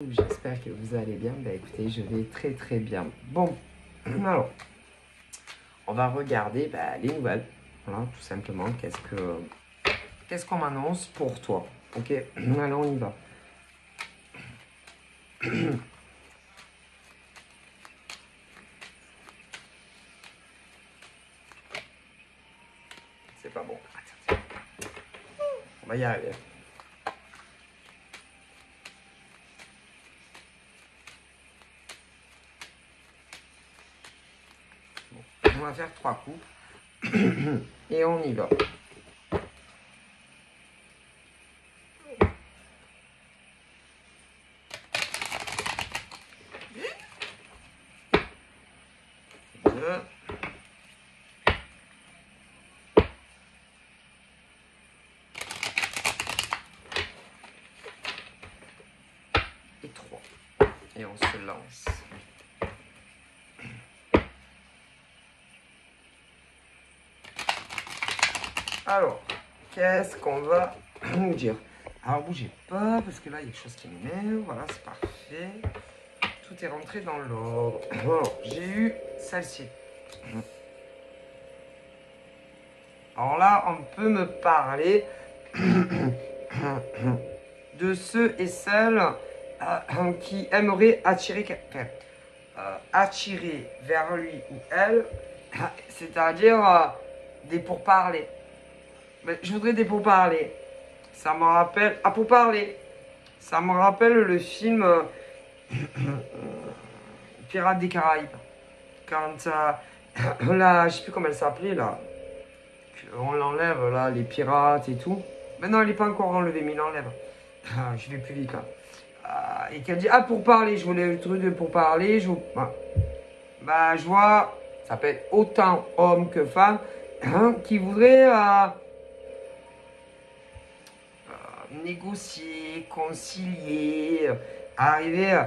J'espère que vous allez bien. Bah écoutez, je vais très très bien. Bon, alors, on va regarder les nouvelles. Voilà, tout simplement. Qu'est-ce qu'on m'annonce pour toi? Ok, alors on y va. C'est pas bon. Attends. On va y arriver. Bon, on va faire 3 coups. Et on y va. Deux. Et 3. Et on se lance. Alors, qu'est-ce qu'on va nous dire? Alors, bougez pas, parce que là, il y a quelque chose qui m'énerve. Voilà, c'est parfait. Tout est rentré dans l'ordre. Alors, j'ai eu celle-ci. Alors là, on peut me parler de ceux et celles qui aimeraient attirer vers lui ou elle, c'est-à-dire des pourparlers. Mais je voudrais des pourparlers. Ça me rappelle... Ah, pourparlers. Ça me rappelle le film Pirates des Caraïbes. Quand là, je sais plus comment elle s'appelait là. On l'enlève là, les pirates et tout. Mais non, il n'est pas encore enlevé, mais il l'enlève. Je vais plus vite là. Et qu'elle dit, ah, pour parler, je voulais le truc de pour parler. Je vois, ça peut être autant hommes que femmes, qui voudraient négocier, concilier, arriver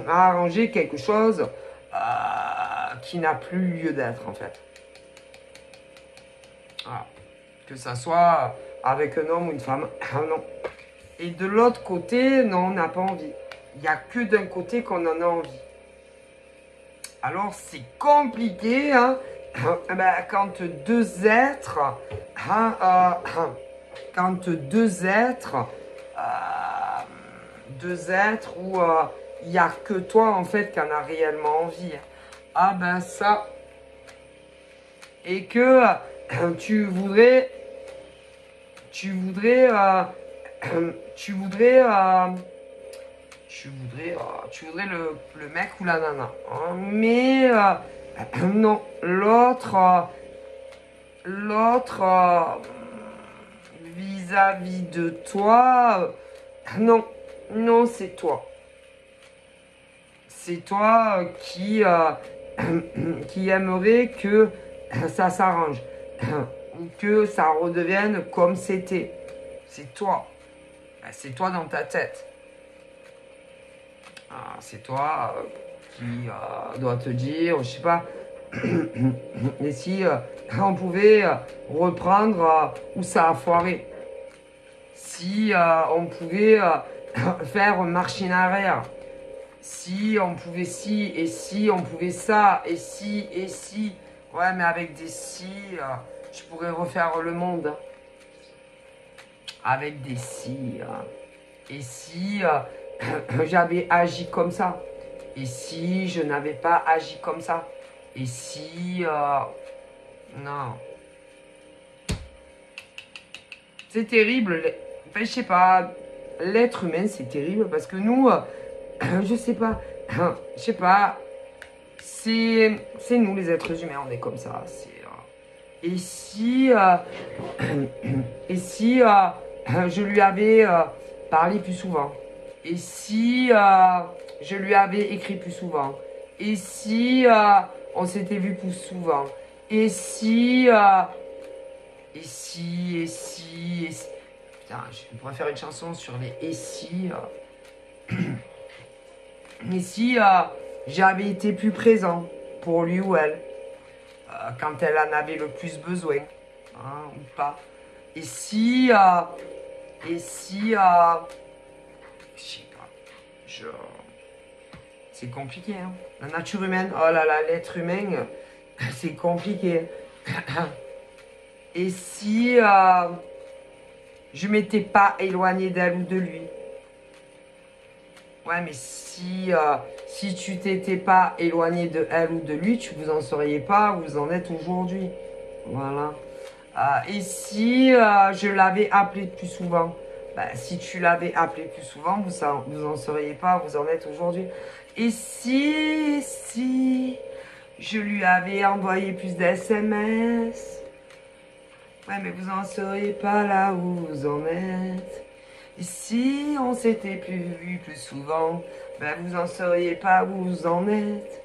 à arranger quelque chose qui n'a plus lieu d'être en fait. Voilà. Que ça soit avec un homme ou une femme, non. Et de l'autre côté, non, on n'a pas envie. Il n'y a que d'un côté qu'on en a envie. Alors c'est compliqué quand deux êtres, où il n'y a que toi en fait qui en a réellement envie. Ah ben ça. Et que tu voudrais le mec ou la nana. Mais non, l'autre vis-à-vis de toi, non, c'est toi. C'est toi qui aimerait que ça s'arrange, que ça redevienne comme c'était. C'est toi. C'est toi dans ta tête. C'est toi qui doit te dire, je sais pas, et si on pouvait reprendre où ça a foiré. Si on pouvait faire machine arrière. Si on pouvait si, et si on pouvait ça, et si, et si. Ouais, mais avec des si, je pourrais refaire le monde. Avec des si. Et si j'avais agi comme ça? Et si je n'avais pas agi comme ça? Et si... non. C'est terrible. Enfin, je sais pas. L'être humain, c'est terrible parce que nous... je sais pas. Je sais pas. C'est nous, les êtres humains, on est comme ça. Et si... et si je lui avais parlé plus souvent? Et si je lui avais écrit plus souvent? Et si on s'était vu plus souvent? Et si... et si... Putain, je pourrais faire une chanson sur les et si... Et si j'avais été plus présent pour lui ou elle, quand elle en avait le plus besoin, ou pas. Et si... je sais pas, C'est compliqué, hein. La nature humaine, oh là là, l'être humain, c'est compliqué. Et si je m'étais pas éloignée d'elle ou de lui? Ouais, mais si tu t'étais pas éloigné de elle ou de lui, tu vous en seriez pas où vous en êtes aujourd'hui. Voilà. Et si je l'avais appelé plus souvent? Bah, si tu l'avais appelé plus souvent, vous en seriez pas où vous en êtes aujourd'hui. Et si je lui avais envoyé plus d'SMS? Ouais, mais vous en seriez pas là où vous en êtes. Et si on s'était plus vu plus souvent, ben vous en seriez pas où vous en êtes.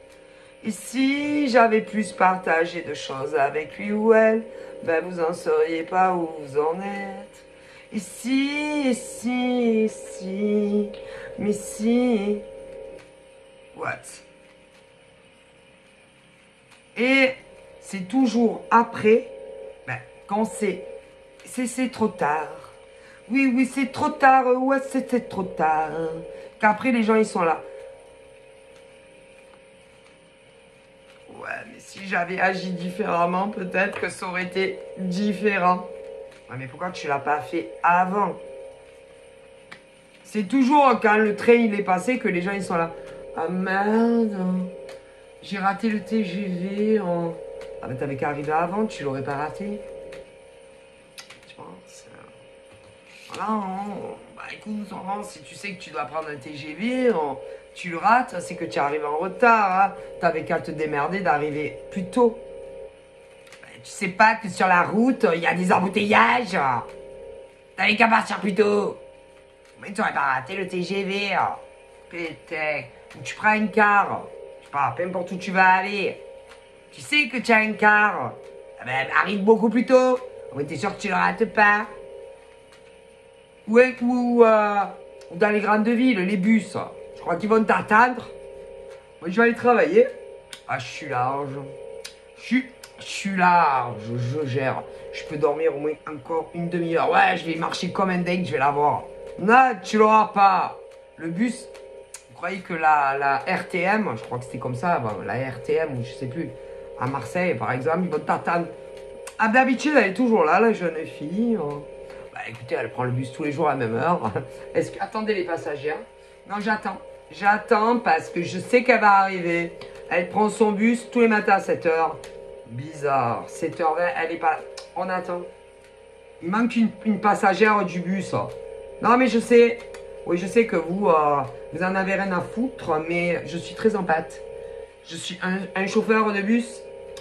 Et si j'avais plus partagé de choses avec lui ou elle, ben vous en seriez pas où vous en êtes. Et si, mais si, what? Et c'est toujours après, ben, quand c'est trop tard. Oui, c'est trop tard. Ouais, c'était trop tard. Qu'après, les gens, ils sont là. Ouais, mais si j'avais agi différemment, peut-être que ça aurait été différent. Ouais, mais pourquoi tu l'as pas fait avant? C'est toujours quand le train, il est passé que les gens, ils sont là. Ah merde, j'ai raté le TGV. Ah, mais t'avais qu'à arriver avant, tu l'aurais pas raté. Tu penses? Voilà, hein. Bah écoute, si tu sais que tu dois prendre un TGV, tu le rates, c'est que tu arrives en retard. Hein. T'avais qu'à te démerder d'arriver plus tôt. Bah, tu sais pas que sur la route, il y a des embouteillages. T'avais qu'à partir plus tôt. Mais tu n'aurais pas raté le TGV. Putain. Ou tu prends un car. Je sais pas, peu importe où tu vas aller. Tu sais que tu as un car. Eh ben, arrive beaucoup plus tôt. Mais t'es sûr que tu le rates pas. Ou dans les grandes villes, les bus, je crois qu'ils vont t'attendre. Moi, je vais aller travailler. Ah, je suis large. Je suis large, je gère. Je peux dormir au moins encore une demi-heure. Ouais, je vais marcher comme un dingue, je vais l'avoir. Non, tu l'auras pas. Le bus, vous croyez que la RTM, je crois que c'était comme ça, la RTM, ou je sais plus, à Marseille, par exemple, ils vont t'attendre. Ah, d'habitude, elle est toujours là, la jeune fille. Bah écoutez, elle prend le bus tous les jours à la même heure. Attendez les passagers. Non, j'attends. J'attends parce que je sais qu'elle va arriver. Elle prend son bus tous les matins à 7h. Bizarre. 7h20, elle est pas là. On attend. Il manque une passagère du bus. Non, mais je sais. Oui, je sais que vous en avez rien à foutre, mais je suis très en pâte. Je suis un chauffeur de bus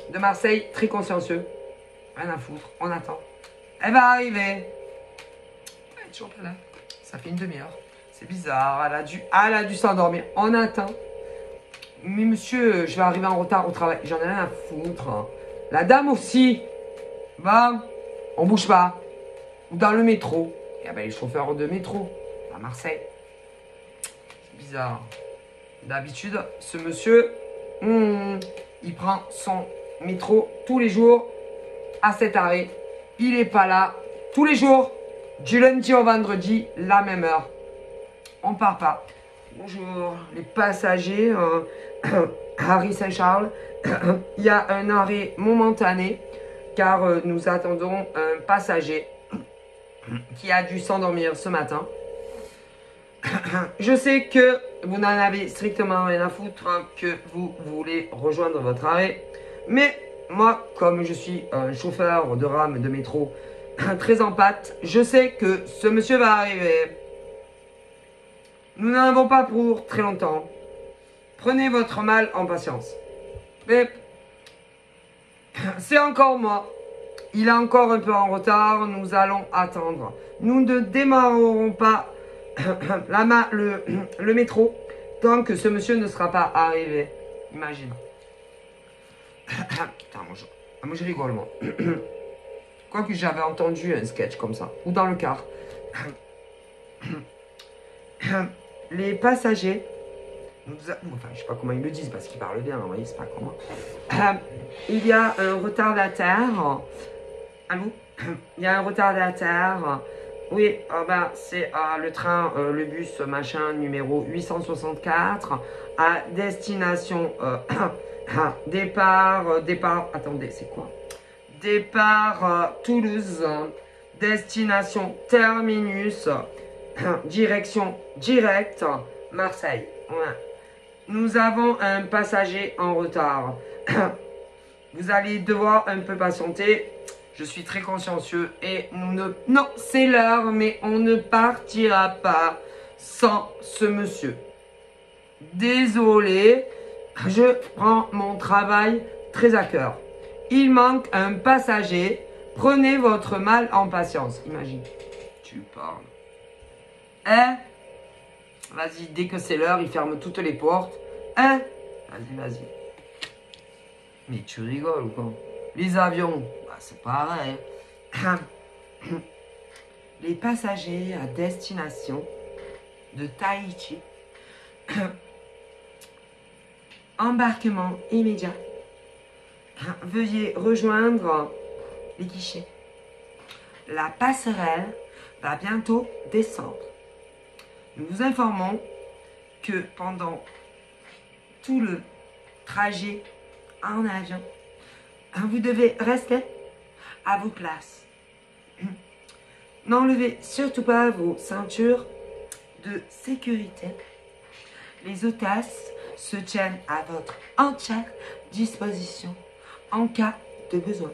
de Marseille très consciencieux. Rien à foutre. On attend. Elle va arriver. Toujours pas là. Ça fait une demi-heure. C'est bizarre. Elle a dû s'endormir. On attend. Mais monsieur, je vais arriver en retard au travail. J'en ai rien à foutre. La dame aussi. Bon, on bouge pas. Ou dans le métro. Il y a les chauffeurs de métro à Marseille. C'est bizarre. D'habitude, ce monsieur, il prend son métro tous les jours à cet arrêt. Il n'est pas là tous les jours. Du lundi au vendredi, la même heure. On part pas. Bonjour, les passagers. Harry Saint-Charles. Il y a un arrêt momentané car nous attendons un passager qui a dû s'endormir ce matin. Je sais que vous n'en avez strictement rien à foutre, que vous voulez rejoindre votre arrêt. Mais moi, comme je suis un chauffeur de rame de métro, très en pâte, je sais que ce monsieur va arriver. Nous n'en avons pas pour très longtemps. Prenez votre mal en patience. Mais c'est encore moi. Il est encore un peu en retard. Nous allons attendre. Nous ne démarrerons pas le métro tant que ce monsieur ne sera pas arrivé. Imagine. Putain, moi je rigole, moi. Quoique j'avais entendu un sketch comme ça, ou dans le car. Les passagers, enfin je sais pas comment ils le disent parce qu'ils parlent bien, vous voyez, c'est pas comment. Il y a un retardataire. Allô? Il y a un retardataire Oui, c'est le train, le bus, machin, numéro 864, à destination, départ, attendez, c'est quoi? Départ Toulouse, destination terminus, direction directe Marseille. Ouais. Nous avons un passager en retard. Vous allez devoir un peu patienter. Je suis très consciencieux et nous ne... Non, c'est l'heure, mais on ne partira pas sans ce monsieur. Désolé, je prends mon travail très à cœur. Il manque un passager. Prenez votre mal en patience. Imagine, tu parles. Hein? Vas-y, dès que c'est l'heure, il ferme toutes les portes. Hein? Vas-y, vas-y. Mais tu rigoles ou quoi? Les avions, c'est pareil. Les passagers à destination de Tahiti. Embarquement immédiat. Veuillez rejoindre les guichets. La passerelle va bientôt descendre. Nous vous informons que pendant tout le trajet en avion, vous devez rester à vos places. N'enlevez surtout pas vos ceintures de sécurité. Les hôtesses se tiennent à votre entière disposition en cas de besoin.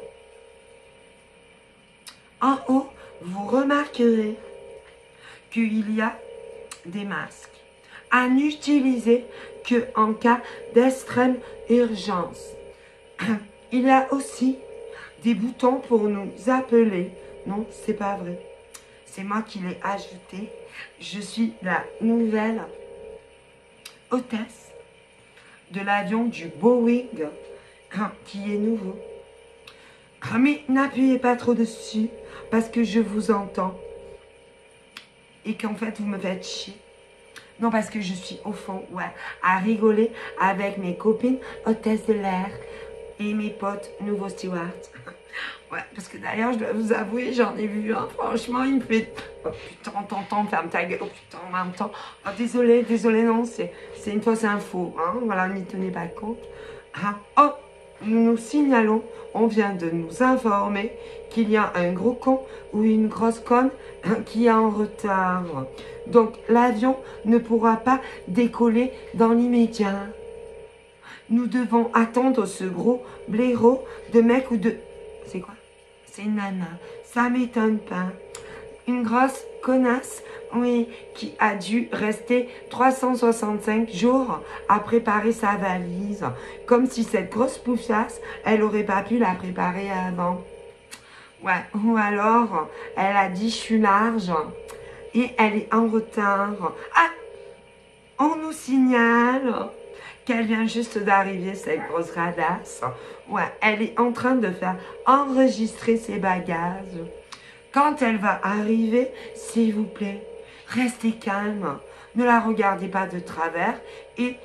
En haut, vous remarquerez qu'il y a des masques à n'utiliser que en cas d'extrême urgence. Il y a aussi des boutons pour nous appeler. Non, c'est pas vrai. C'est moi qui l'ai ajouté. Je suis la nouvelle hôtesse de l'avion du Boeing qui est nouveau. Mais n'appuyez pas trop dessus parce que je vous entends et qu'en fait vous me faites chier. Non, parce que je suis au fond, ouais, à rigoler avec mes copines hôtesses de l'air et mes potes nouveaux stewards. Ouais, parce que d'ailleurs, je dois vous avouer, j'en ai vu un, franchement, il me fait... Oh putain, t'entends, ferme ta gueule, oh putain, en même temps. Oh, désolé, non, c'est une fausse info, hein, voilà, n'y tenez pas compte. Ah, oh, nous nous signalons, on vient de nous informer qu'il y a un gros con ou une grosse conne qui est en retard. Donc, l'avion ne pourra pas décoller dans l'immédiat. Nous devons attendre ce gros blaireau de mec ou de... C'est quoi? C'est une nana. Ça m'étonne pas. Une grosse connasse, oui, qui a dû rester 365 jours à préparer sa valise. Comme si cette grosse poufiasse, elle aurait pas pu la préparer avant. Ouais, ou alors, elle a dit je suis large et elle est en retard. Ah, on nous signale qu'elle vient juste d'arriver, cette grosse radasse. Ouais, elle est en train de faire enregistrer ses bagages. Quand elle va arriver, s'il vous plaît, restez calme. Ne la regardez pas de travers et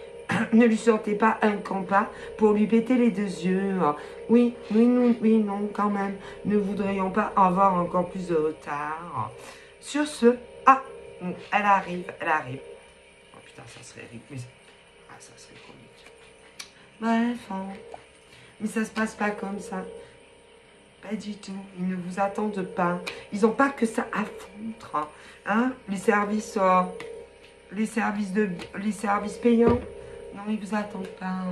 ne lui sortez pas un compas pour lui péter les deux yeux. Oui, non, quand même. Ne voudrions pas avoir encore plus de retard. Sur ce, ah, elle arrive. Oh putain, ça serait ridicule. Ah, ça serait comique. Bref, mais ça se passe pas comme ça. Pas du tout. Ils ne vous attendent pas. Ils n'ont pas que ça à foutre. Hein? Les services payants. Non, ils vous attendent pas.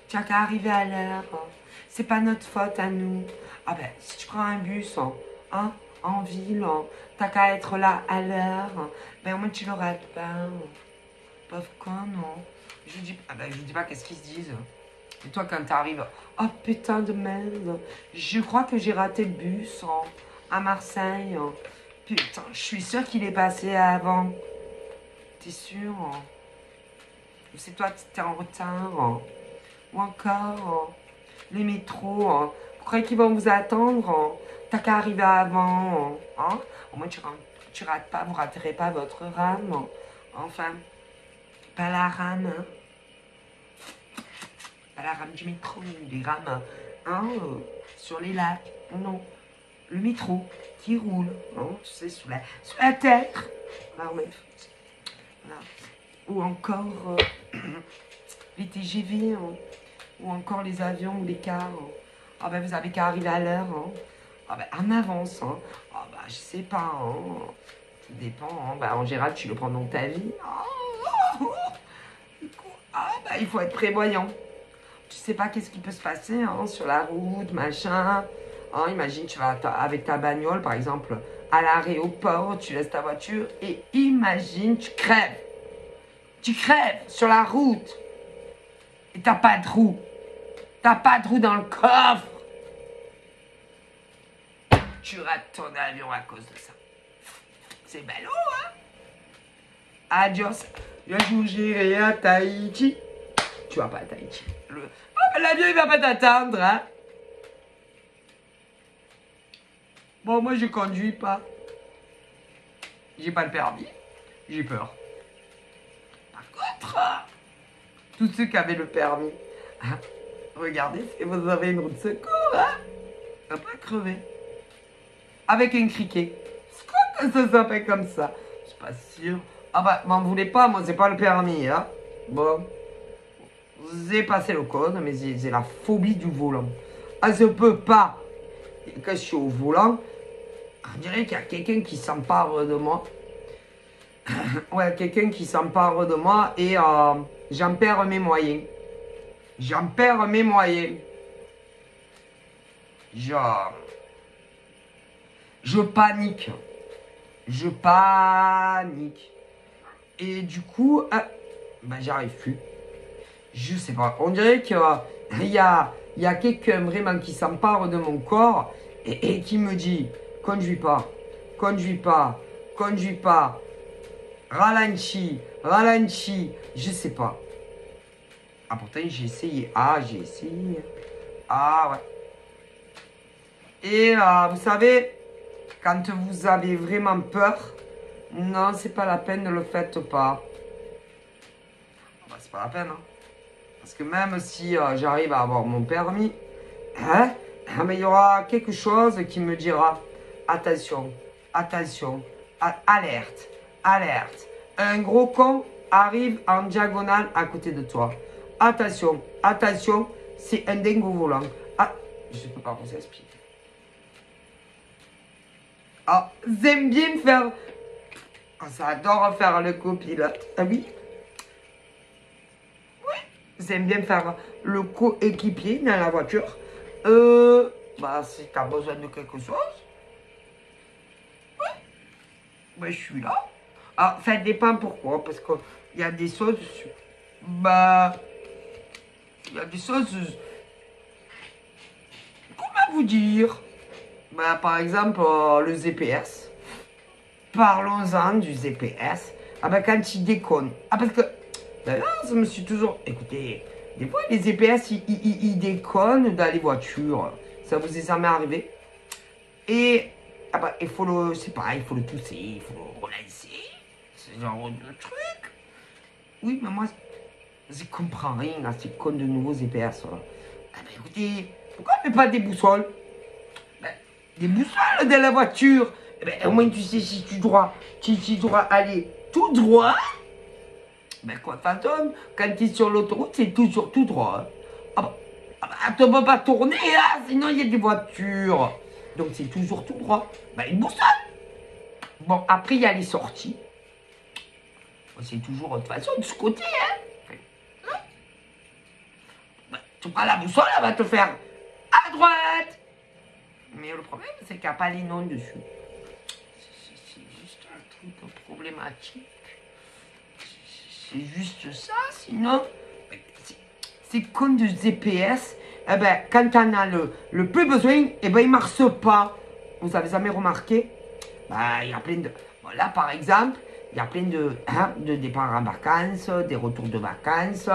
Tu n'as qu'à arriver à l'heure. C'est pas notre faute à nous. Ah ben, si tu prends un bus en ville, t'as qu'à être là à l'heure. Ben au moins tu l'auras pas. Pauvre con, non. Je vous dis pas qu'est-ce qu'ils se disent. Et toi, quand t'arrives, oh putain de merde, je crois que j'ai raté le bus à Marseille. Putain, je suis sûre qu'il est passé avant. T'es sûr? Ou c'est toi qui t'es en retard? Ou encore, les métros, vous croyez qu'ils vont vous attendre? T'as qu'à arriver avant. Hein? Au moins, tu rates pas, vous raterez pas votre rame. Enfin, pas la rame, hein? À la rame du métro, les rames sur les lacs. Non. le métro qui roule, hein, tu sais, sous la terre. Voilà, voilà. Ou encore les TGV, hein, ou encore les avions ou les cars. Hein. Ah ben, vous avez qu'à arriver à l'heure. Hein. Ah ben, en avance. Hein. Ah ben, je sais pas. Hein. Tout dépend. Hein. Ben, en général, tu le prends dans ta vie. Ah ben, il faut être prévoyant. Tu sais pas qu'est-ce qui peut se passer hein, sur la route, machin. Hein, imagine, tu vas avec ta bagnole, par exemple, à l'aéroport, tu laisses ta voiture et imagine, tu crèves. Tu crèves sur la route. Et t'as pas de roue. T'as pas de roue dans le coffre. Tu rates ton avion à cause de ça. C'est ballot, hein? Adios. Le jour j'irai à Tahiti. Tu vas pas à Tahiti. L'avion, il va pas t'attendre, hein? Bon, moi, je conduis pas. J'ai pas le permis. J'ai peur. Par contre, tous ceux qui avaient le permis, hein, regardez, si vous avez une roue de secours, hein, ça va pas crever. Avec un criquet. C'est quoi que ça s'appelle comme ça? Je suis pas sûr. Ah bah, m'en voulez pas, moi, c'est pas le permis, hein. Bon. J'ai passé le code, mais j'ai la phobie du volant. Ah, je peux pas. Et quand je suis au volant, on dirait qu'il y a quelqu'un qui s'empare de moi. Ouais, quelqu'un qui s'empare de moi et j'en perds mes moyens. J'en perds mes moyens. Genre, je panique. Je panique. Et du coup, ben, j'arrive plus. Je sais pas. On dirait qu'il y a quelqu'un vraiment qui s'empare de mon corps et qui me dit conduis pas, conduis pas, conduis pas, ralentis, ralentis, je sais pas. Ah pourtant j'ai essayé. Ah j'ai essayé. Ah ouais. Et vous savez, quand vous avez vraiment peur, non c'est pas la peine, ne le faites pas. Bah, c'est pas la peine hein. Parce que même si j'arrive à avoir mon permis, hein, mais il y aura quelque chose qui me dira attention, attention, alerte, alerte. Un gros con arrive en diagonale à côté de toi. Attention, attention, c'est un dingo volant. Ah, je ne peux pas vous expliquer. Ah, j'aime bien faire... Oh, j'adore faire le copilote. Ah oui? J'aime bien faire le coéquipier dans la voiture. Bah, si tu as besoin de quelque chose, oui, bah, je suis là. Alors, ça dépend pourquoi, parce qu'il y a des choses, bah, il y a des choses, comment vous dire? Bah, par exemple, le GPS. Parlons-en du GPS. Ah bah, quand il déconne. Ah, parce que... D'ailleurs, je me suis toujours... Écoutez, des fois, les GPS, ils déconnent dans les voitures. Ça vous est jamais arrivé? Et, ah bah, il faut le... C'est pareil, il faut le pousser, il faut le relancer. Ce genre de truc. Oui, mais moi, je comprends rien à ces cons de nouveaux GPS. Ah bah, écoutez, pourquoi on ne met pas des boussoles? Ben, des boussoles dans la voiture. Eh ben, au moins, tu sais si tu dois aller tout droit. Ben quoi, fantôme, quand tu es sur l'autoroute, c'est toujours tout droit. Hein. Ah bah, tu ne peux pas tourner, là, sinon il y a des voitures. Donc c'est toujours tout droit. Ben une boussole. Bon, après il y a les sorties. C'est toujours de toute façon de ce côté, hein. Ben, tu prends la boussole, elle va te faire à droite. Mais le problème, c'est qu'il n'y a pas les noms dessus. C'est juste un truc problématique. C'est juste ça, sinon, c'est comme du GPS. Eh ben, quand on a le plus besoin, eh ben, il ne marche pas. Vous avez jamais remarqué? Ben, il y a plein de... Bon, là, par exemple, il y a plein de départs en vacances, des retours de vacances.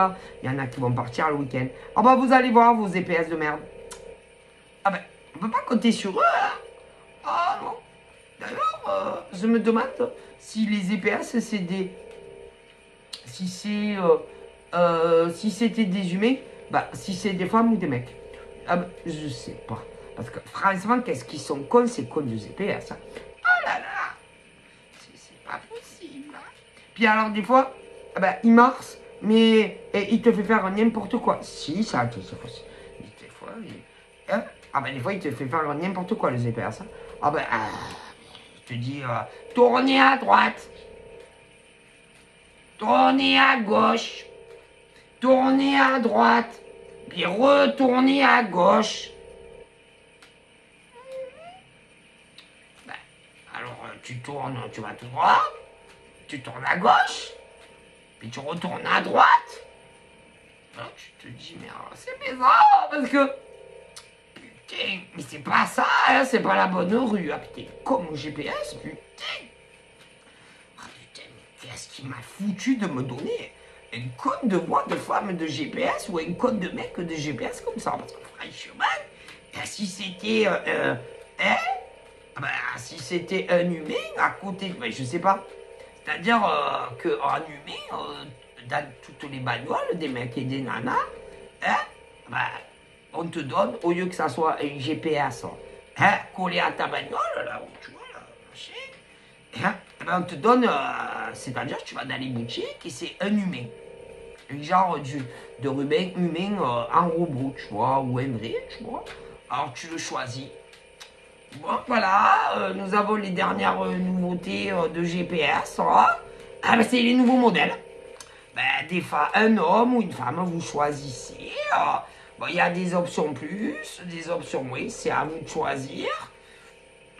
Il y en a qui vont partir le week-end. Ah ben, vous allez voir vos GPS de merde. Ah ben, on ne peut pas compter sur eux. Hein. Ah non. D'ailleurs, je me demande si les GPS, c'est des... Si c'était des humains, bah, si c'est des femmes ou des mecs. Ah bah, je sais pas. Parce que franchement, qu'est-ce qu'ils sont cons, ces cons du GPS. Hein. Oh là là, c'est pas possible. Hein. Puis alors, des fois, ben, il marche, mais il te fait faire n'importe quoi. Si, ça, des fois, hein? Ah ben, des fois, il te fait faire n'importe quoi, le GPS. Hein. Ah ben, je te dis, tournez à droite. Tournez à gauche. Tournez à droite. Puis retournez à gauche. Ben, alors, tu tournes, tu vas tout droit. Tu tournes à gauche. Puis tu retournes à droite. Alors, tu te dis, mais c'est bizarre, parce que... Putain, mais c'est pas ça, hein, c'est pas la bonne rue. Ah putain, comme mon GPS, putain. Ah putain, mais qu'est-ce qui m'a foutu de me donner un code de voix de femme de GPS ou un code de mec de GPS comme ça? Parce que franchement, si c'était... hein, bah, si c'était un humain à côté, ben, je sais pas. C'est-à-dire qu'en humain, dans toutes les bagnoles, des mecs et des nanas, hein, bah, on te donne, au lieu que ça soit un GPS hein, collé à ta bagnole, là où tu vois, là, machin, hein, ben, on te donne, c'est-à-dire que tu vas dans les boutiques et c'est un humain. Un genre de ruban humain en robot, tu vois, ou un vrai, tu vois. Alors tu le choisis. Bon, voilà, nous avons les dernières nouveautés de GPS. Hein. Ah, ben, c'est les nouveaux modèles. Ben, un homme ou une femme, vous choisissez. Bon, il y a des options plus, des options moins, c'est à vous de choisir.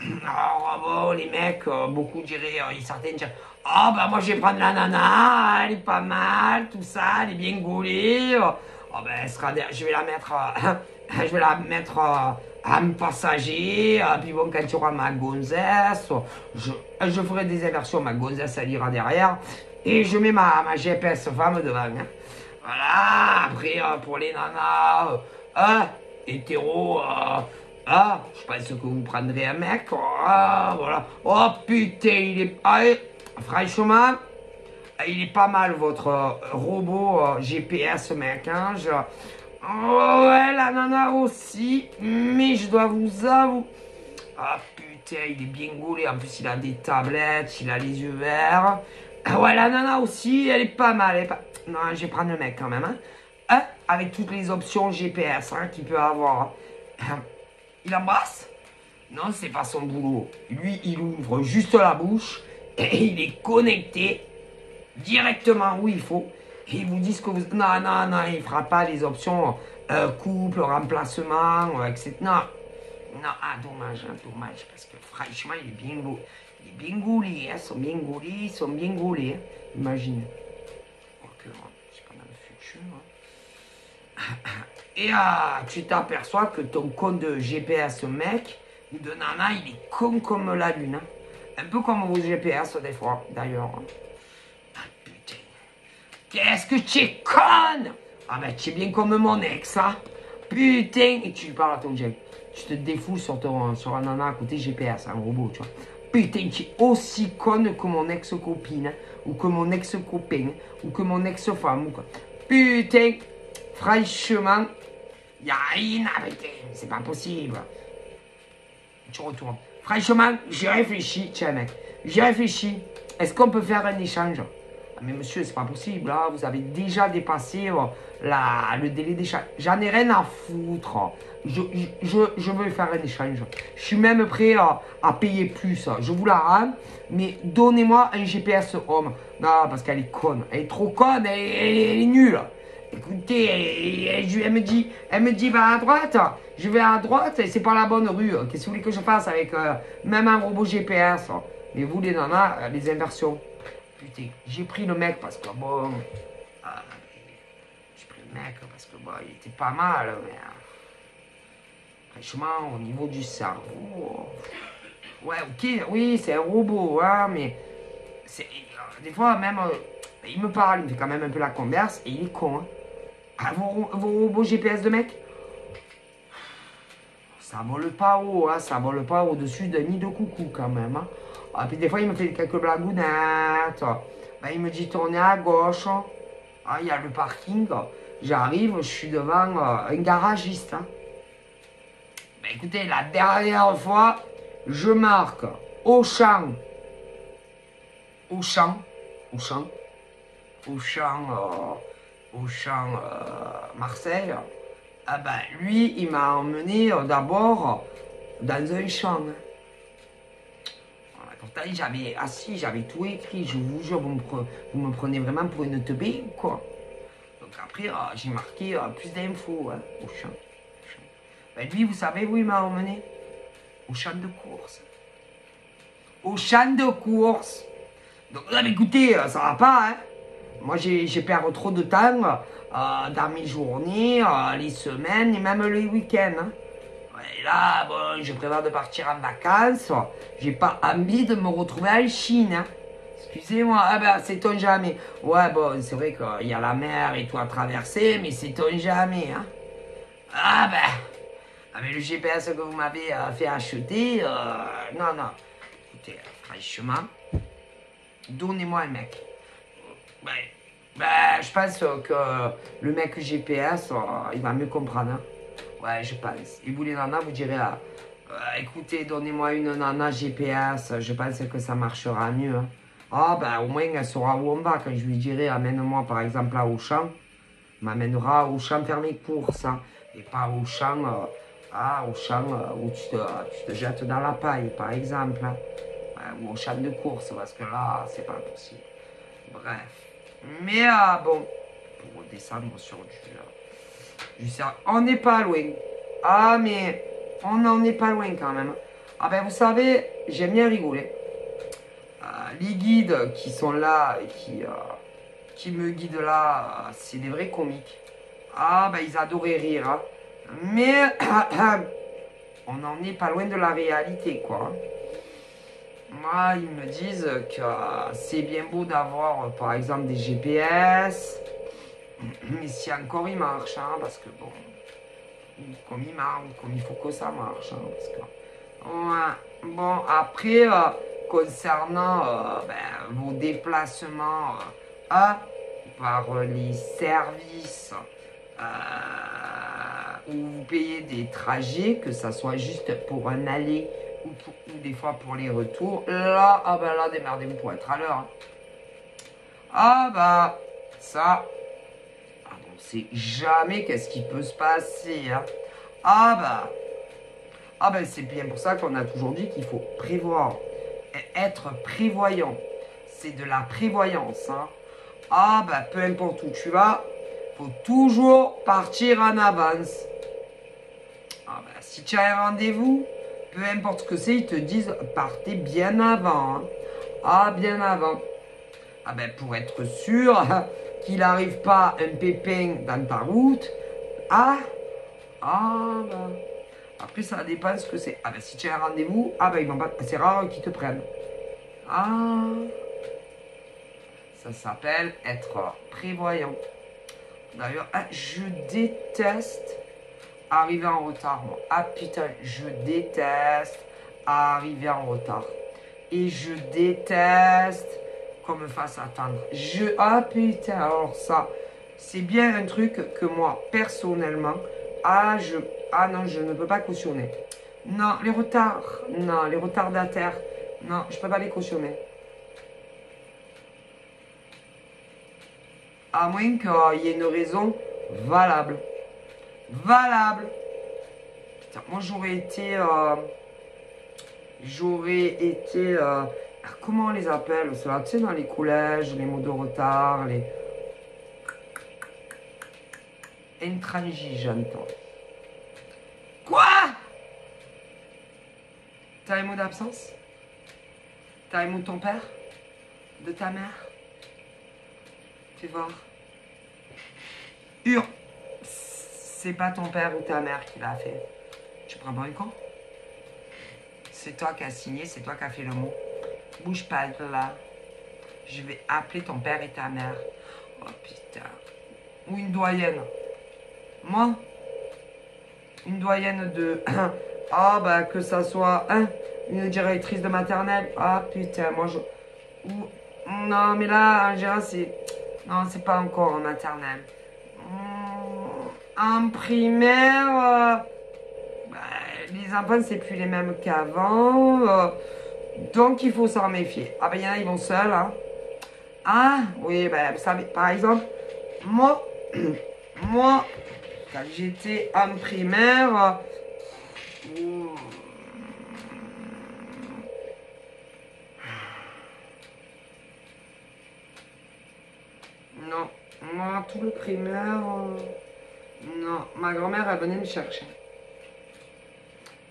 Alors, bon, les mecs, beaucoup diraient, certains diraient, ah, ben moi je vais prendre la nana, elle est pas mal, tout ça, elle est bien gaulée. Oh, ben, je vais la mettre, en passager, puis bon, quand tu auras ma gonzesse, je ferai des inversions, ma gonzesse, elle ira derrière, et je mets ma GPS femme devant. Hein. Voilà, après, pour les nanas, hétéro, je pense que vous prendrez un mec, voilà. Oh putain, il est... franchement, il est pas mal, votre robot GPS, mec, hein, oh ouais, la nana aussi, mais je dois vous avouer... Ah putain, il est bien gaulé, en plus il a des tablettes, il a les yeux verts. Ouais, la nana aussi, elle est pas mal, elle est pas... Non, je vais prendre le mec quand même. Hein. Avec toutes les options GPS hein, qu'il peut avoir. Il embrasse? Non, c'est pas son boulot. Lui, il ouvre juste la bouche et il est connecté directement où il faut. Et il vous dit ce que vous... Non, non, non, il fera pas les options couple, remplacement, etc. Non, non, dommage, hein, dommage. Parce que franchement, il est bien beau. Il est bien gaulé, hein, ils sont bien gaulés. Hein. Imaginez. C'est pas dans le futur. Hein. Et tu t'aperçois que ton compte de GPS mec ou de nana, il est con comme la lune. Hein. Un peu comme vos GPS des fois, d'ailleurs. Hein. Ah putain. Qu'est-ce que tu es conne! Ah ben tu es bien comme mon ex, hein. Putain. Et tu parles à ton Jack. Tu te défoules sur la nana à côté GPS, un robot, tu vois. Putain, tu es aussi conne que mon ex-copine, hein, ou que mon ex-copain, ou que mon ex-femme, ou quoi. Putain, franchement, il n'y a rien à arrêter, c'est pas possible. Tu retournes. Franchement, j'ai réfléchi, tiens mec, j'ai réfléchi. Est-ce qu'on peut faire un échange? Ah, mais monsieur, c'est pas possible, là, vous avez déjà dépassé le délai d'échange. J'en ai rien à foutre. Je veux faire un échange. Je suis même prêt à payer plus. Je vous la rends, mais donnez-moi un GPS homme. Non, parce qu'elle est conne. Elle est trop conne, elle est nulle. Écoutez, elle me dit, va à droite. Je vais à droite et c'est pas la bonne rue. Qu'est-ce que vous voulez que je fasse avec même un robot GPS? Mais vous, les nanas, les inversions. Putain, j'ai pris le mec parce que bon... j'ai pris le mec parce que bon, il était pas mal, mais... franchement, au niveau du cerveau... ouais, ok, oui, c'est un robot, hein, mais... des fois, même... il me parle, il me fait quand même un peu la converse, et il est con, hein. Ah, vos robots GPS de mec, ça vole pas haut, hein, ça vole pas au-dessus d'un nid de coucou, quand même, hein. Ah, puis des fois, il me fait quelques blagounettes. Ben, il me dit tournez à gauche. Ah, il y a le parking. J'arrive, je suis devant un garagiste. Hein. Ben, écoutez, la dernière fois, je marque Auchan, Auchan, Auchan, Auchan, Auchan Marseille. Ah ben, lui, il m'a emmené d'abord dans un champ. Hein. Voilà, pourtant, j'avais assis, j'avais tout écrit. Je vous jure, vous me prenez vraiment pour une teubée, quoi. Donc après, j'ai marqué plus d'infos hein, au champ. Ben, lui, vous savez où il m'a emmené? Au champ de course. Au champ de course. Donc là, écoutez, ça va pas, hein. Moi, j'ai perdu trop de temps dans mes journées, les semaines et même les week-ends. Hein. Et là, bon, je prévois de partir en vacances. J'ai pas envie de me retrouver en Chine. Hein. Excusez-moi, ah ben, sait-on jamais. Ouais, bon, c'est vrai qu'il y a la mer et tout à traverser, mais sait-on jamais. Hein. Ah ben, avec le GPS que vous m'avez fait acheter, non, non. Écoutez, franchement, donnez-moi un mec. Ouais. Ben, je pense que le mec GPS, il va mieux comprendre. Hein. Ouais, je pense. Et vous, les nanas, vous direz, écoutez, donnez-moi une nana GPS, je pense que ça marchera mieux. Hein. Ah, ben, au moins, elle saura où on va. Quand je lui dirai, amène-moi, par exemple, à Auchan, m'amènera au champ faire mes courses. Hein. Et pas au champ, où tu te jettes dans la paille, par exemple. Hein. Ou au champ de course, parce que là, c'est pas possible. Bref. Mais bon, pour redescendre sur du cerf, on n'est pas loin. Ah, mais on n'en est pas loin quand même. Ah ben, vous savez, j'aime bien rigoler. Les guides qui sont là et qui me guident là, c'est des vrais comiques. Ah ben, ils adoraient rire. Hein. Mais on n'en est pas loin de la réalité, quoi. Moi, ils me disent que c'est bien beau d'avoir, par exemple, des GPS, mais si encore ils marchent, hein, parce que bon, comme ils marchent, comme il faut que ça marche, hein, parce que, ouais. Bon, après, concernant vos déplacements par les services où vous payez des trajets, que ça soit juste pour un aller ou des fois pour les retours, là, ah ben là, démerdez-vous pour être à l'heure. Hein. Ah bah, ça, on ne sait jamais qu'est-ce qui peut se passer. Hein. Ah ben c'est bien pour ça qu'on a toujours dit qu'il faut prévoir, et être prévoyant. C'est de la prévoyance. Hein. Ah ben peu importe où tu vas, faut toujours partir en avance. Ah ben si tu as un rendez-vous, peu importe ce que c'est, ils te disent partez bien avant. Hein. Ah, bien avant. Ah ben pour être sûr qu'il n'arrive pas un pépin dans ta route. Ah ben. Après ça dépend ce que c'est. Ah ben si tu as un rendez-vous, ah ben ils vont pas. C'est rare qu'ils te prennent. Ah. Ça s'appelle être prévoyant. D'ailleurs, je déteste arriver en retard, moi. Ah putain, je déteste arriver en retard. Et je déteste qu'on me fasse attendre. Ah putain, alors ça, c'est bien un truc que moi, personnellement, non, je ne peux pas cautionner. Non, les retards, non, les retardataires, non, je ne peux pas les cautionner. À moins qu'il y ait une raison valable. Valable. Putain, moi j'aurais été... comment on les appelle cela, tu sais, dans les collèges, les mots de retard, les... Intransigeant. Quoi? T'as les mots d'absence? T'as les mots de ton père? De ta mère? Fais voir. C'est pas ton père ou ta mère qui l'a fait. Tu prends pas une con? C'est toi qui as signé, c'est toi qui as fait le mot. Bouge pas de là. Je vais appeler ton père et ta mère. Oh putain. Ou une doyenne. Moi? Une doyenne de... Ah bah que ça soit une directrice de maternelle. Ah putain, moi je... Non mais là, en général, c'est... Non, c'est pas encore en maternelle. En primaire... Les enfants, c'est plus les mêmes qu'avant. Donc, il faut s'en méfier. Ah ben, il y en a, ils vont seuls. Hein. Ah, oui, ben, vous savez, par exemple, moi, moi quand j'étais en primaire, non, moi, tout le primaire, non, ma grand-mère, elle venait me chercher.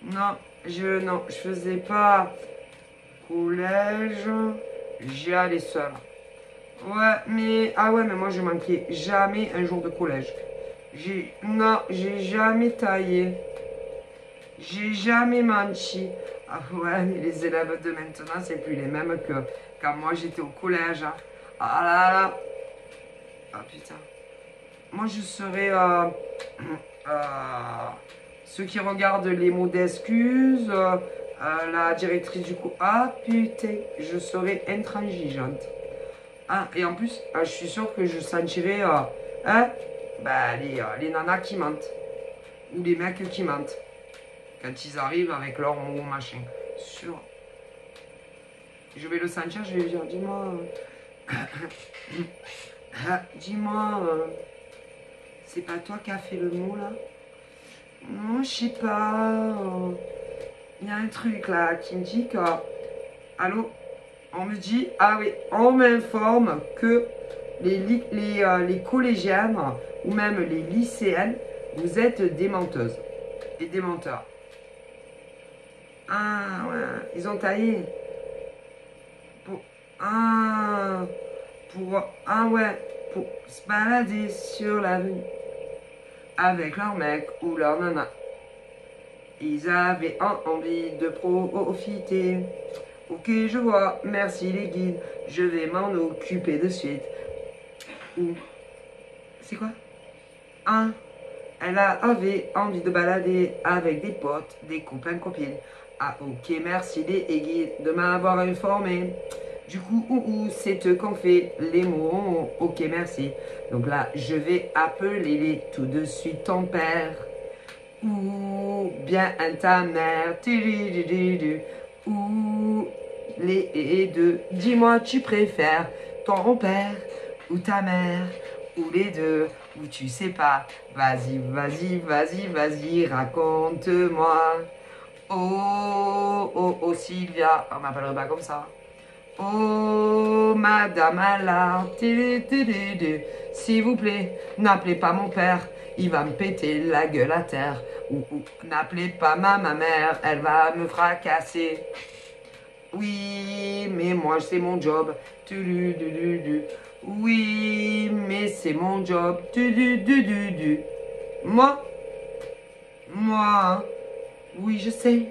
Non, je faisais pas collège, j'y allais seule. Ouais, mais moi, je manquais jamais un jour de collège. Non, j'ai jamais taillé. J'ai jamais menti. Ah ouais, mais les élèves de maintenant, c'est plus les mêmes que quand moi j'étais au collège. Hein. Ah là là. Ah putain. Moi, je serais ceux qui regardent les mots d'excuses, la directrice du coup. Ah putain, je serais intransigeante. Ah, et en plus, je suis sûre que je sentirais hein, bah, les nanas qui mentent. Ou les mecs qui mentent. Quand ils arrivent avec leur mot machin. Sûr. Je vais le sentir, je vais lui dire, dis-moi. Dis-moi, c'est pas toi qui as fait le mot là? Non, je sais pas. Il y a un truc là qui me dit que. Allô? On me dit, ah oui, on m'informe que les collégiennes ou même les lycéennes, vous êtes des menteuses et des menteurs. Ah ouais, ils ont taillé. Ah, pour se balader sur l'avenue avec leur mec ou leur nana. Ils avaient envie de profiter. Ok, je vois, merci les guides, je vais m'en occuper de suite. Ou, c'est quoi? Elle avait envie de balader avec des potes, des copains, copines. Ah ok, merci les guides de m'avoir informé. Du coup, c'est eux qu'on fait les mots. Ok, merci. Donc là, je vais appeler tout de suite ton père. Ou bien ta mère. Ou les deux. Dis-moi, tu préfères ton père ou ta mère ou les deux, ou tu sais pas. Vas-y, raconte-moi. Oh, Sylvia. On m'appellerait pas comme ça. Oh, Madame Allard, s'il vous plaît, n'appelez pas mon père, il va me péter la gueule à terre. Ou n'appelez pas ma mère, elle va me fracasser. Oui, mais moi c'est mon job. Oui, mais c'est mon job. Moi, oui, je sais.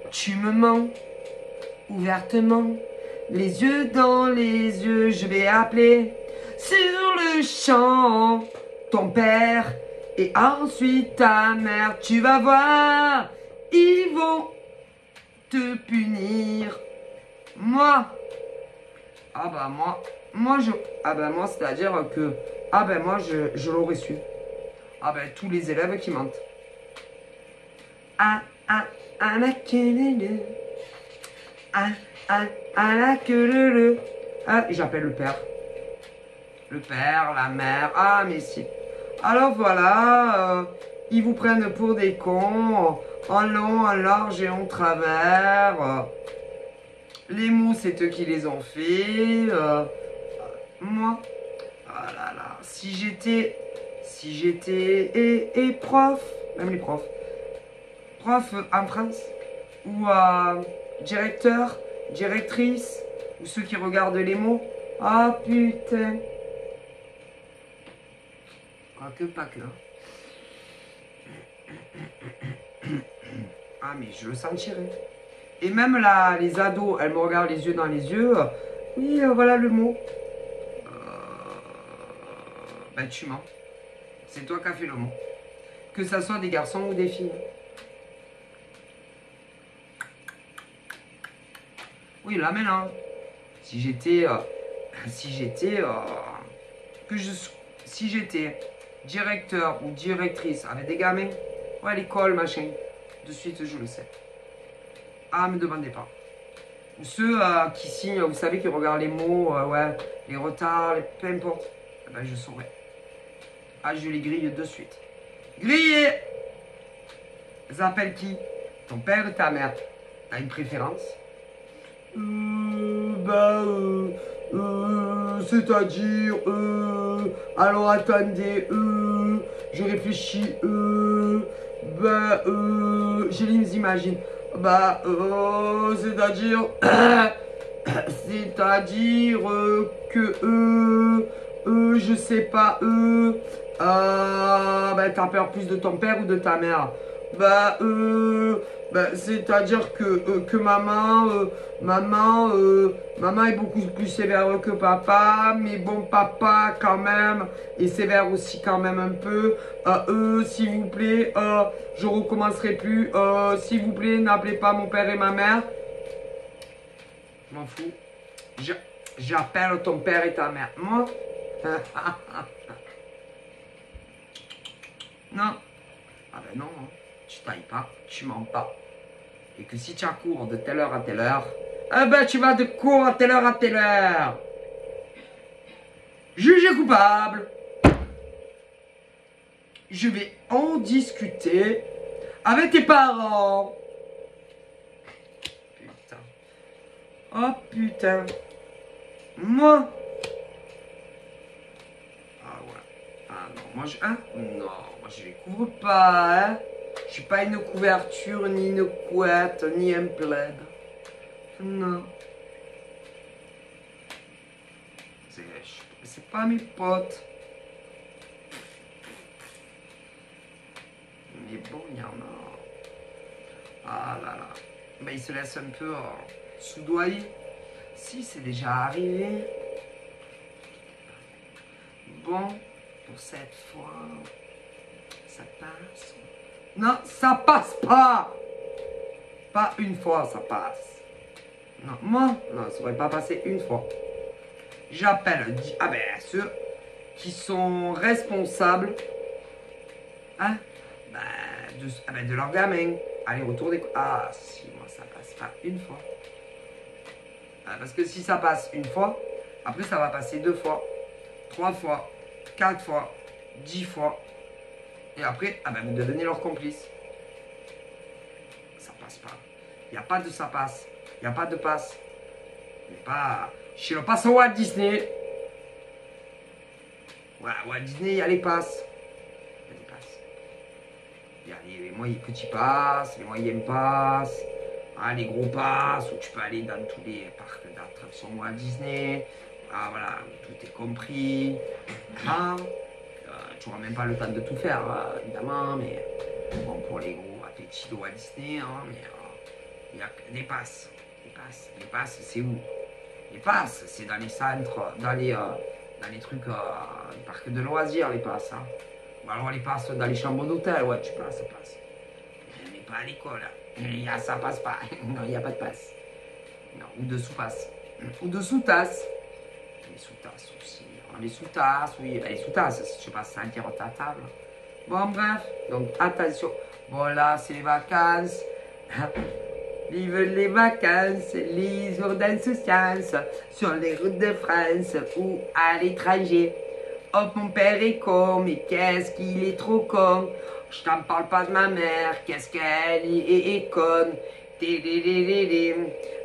Tu me mens ouvertement. Les yeux dans les yeux, je vais appeler sur le champ ton père et ensuite ta mère. Tu vas voir, ils vont te punir. Moi, moi, c'est-à-dire que, moi, je l'aurais su. Tous les élèves qui mentent. La queue la queue j'appelle le père. Le père, la mère, mais si. Alors voilà, ils vous prennent pour des cons, en long, en large et en travers. Les mots, c'est eux qui les ont fait. Moi, ah là là, si j'étais et prof, même les profs, prof en France, ou directeur, directrice, ou ceux qui regardent les mots, ah putain. Quoique pas que. Ah mais je le sentirais. Et même là, les ados, elles me regardent les yeux dans les yeux. Oui, voilà le mot. Tu mens. C'est toi qui as fait le mot. Que ça soit des garçons ou des filles. Oui, là maintenant. Si j'étais directeur ou directrice avec des gamins, ouais, l'école, machin, De suite, je le sais. Ah, me demandez pas. Ceux qui signent, vous savez, qui regardent les mots, ouais, les retards, peu importe. Eh ben, je saurai. Ah, je les grille de suite. Grillé! Ça appelle qui? Ton père ou ta mère? T'as une préférence? C'est-à-dire, alors attendez, je réfléchis, je les imagine, c'est-à-dire, c'est-à-dire que, je sais pas, t'as peur plus de ton père ou de ta mère? C'est-à-dire que maman est beaucoup plus sévère que papa, mais bon, papa quand même est sévère aussi quand même un peu. S'il vous plaît, je recommencerai plus. S'il vous plaît, n'appelez pas mon père et ma mère. Je m'en fous. J'appelle ton père et ta mère. Moi? Non. Ah ben non, hein. Tu tailles pas, tu mens pas. Et que si tu as cours de telle heure à telle heure, tu vas de cours à telle heure. Jugé coupable. Je vais en discuter avec tes parents. Putain. Oh putain. Moi. Ah ouais. Ah non, moi je... Hein? Non, moi je les couvre pas, hein. Je suis pas une couverture, ni une couette, ni un plaid. Non. C'est pas mes potes. Mais bon, il y en a. Ah là là. Ben, ils se laissent un peu soudoyer. Si, c'est déjà arrivé. Bon, pour cette fois, ça passe. Non, ça passe pas. Pas une fois, ça passe. Non, moi, non, ça aurait pas passé une fois. J'appelle, ceux qui sont responsables, hein, de leur gamin. Allez, retour des... Ah, si, moi, ça passe pas une fois. Parce que si ça passe une fois, après, ça va passer 2 fois, 3 fois, 4 fois, 10 fois. Et après, vous devenez leur complice. Ça passe pas. Il n'y a pas de ça passe. Il n'y a pas de passe. Il n'y a pas... Chez le passe au Walt Disney. Voilà, Walt Disney, il y a les passes. Il y a des passes. Il y a les moyens petits passes, les moyennes passes, les gros passes, où tu peux aller dans tous les parcs d'attractions Walt Disney. Ah voilà, tout est compris. Tu n'auras même pas le temps de tout faire, évidemment, mais bon, pour les gros appétits de Walt Disney, mais il y a des passes. Les passes, c'est où? Les passes, c'est dans les centres, dans les trucs, les parcs de loisirs, les passes. Hein. Ou alors les passes dans les chambres d'hôtel, ouais, tu passes, ça passe. Mais pas à l'école. Ça passe pas. Non, il n'y a pas de passe. Non, ou de sous-passe. Ou de sous-tasse. Les sous-tasses aussi. Les sous-tasses, oui, les sous-tasses, si tu passes à dire ta table. Bon, bref, donc attention. Voilà, c'est les vacances. Vive les vacances, les jours d'insouciance, sur les routes de France ou à l'étranger. Oh, mon père est con, mais qu'est-ce qu'il est trop con. Je t'en parle pas de ma mère, qu'est-ce qu'elle est conne.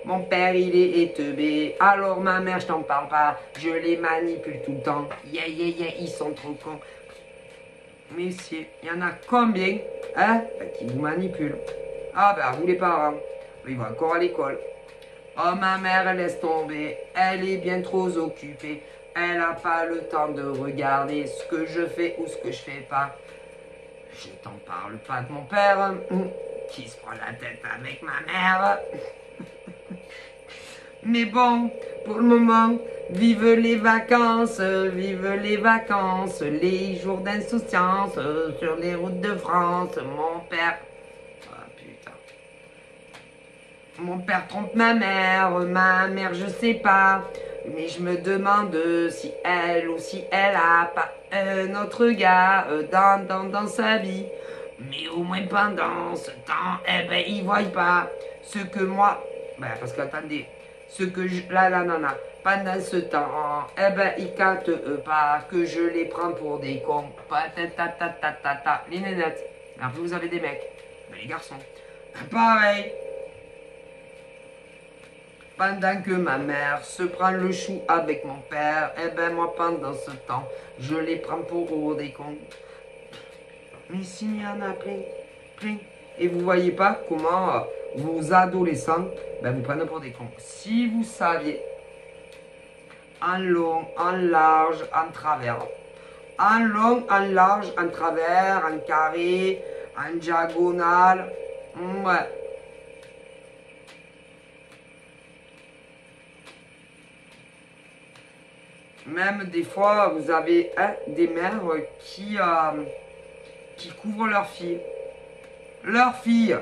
Mon père il est teubé, alors ma mère je t'en parle pas, je les manipule tout le temps. Ils sont trop cons. Messieurs, il y en a combien qui vous manipulent? Vous les parents, ils vont encore à l'école. Oh ma mère laisse tomber, elle est bien trop occupée. Elle n'a pas le temps de regarder ce que je fais ou ce que je fais pas. Je t'en parle pas de mon père, qui se prend la tête avec ma mère. Mais bon, pour le moment, vive les vacances, les jours d'insouciance sur les routes de France. Mon père... Ah putain. Mon père trompe ma mère je sais pas. Mais je me demande si elle a pas un autre gars dans sa vie. Mais au moins pendant ce temps, eh ben, ils voient pas ce que moi... Ben, parce qu'attendez, ce que je... Là, la nana, pendant ce temps, eh ben, ils captent pas que je les prends pour des cons. Les nénettes. Après, vous avez des mecs. Ben, les garçons. Pareil. Pendant que ma mère se prend le chou avec mon père, eh ben, moi, pendant ce temps, je les prends pour des cons. Mais s'il y en a plein, plein. Et vous voyez pas comment vos adolescents vous prennent pour des cons. Si vous saviez, en long, en large, en travers. En long, en large, en travers, en carré, en diagonale. Ouais. Même des fois, vous avez des mères qui couvrent leurs filles. Leurs filles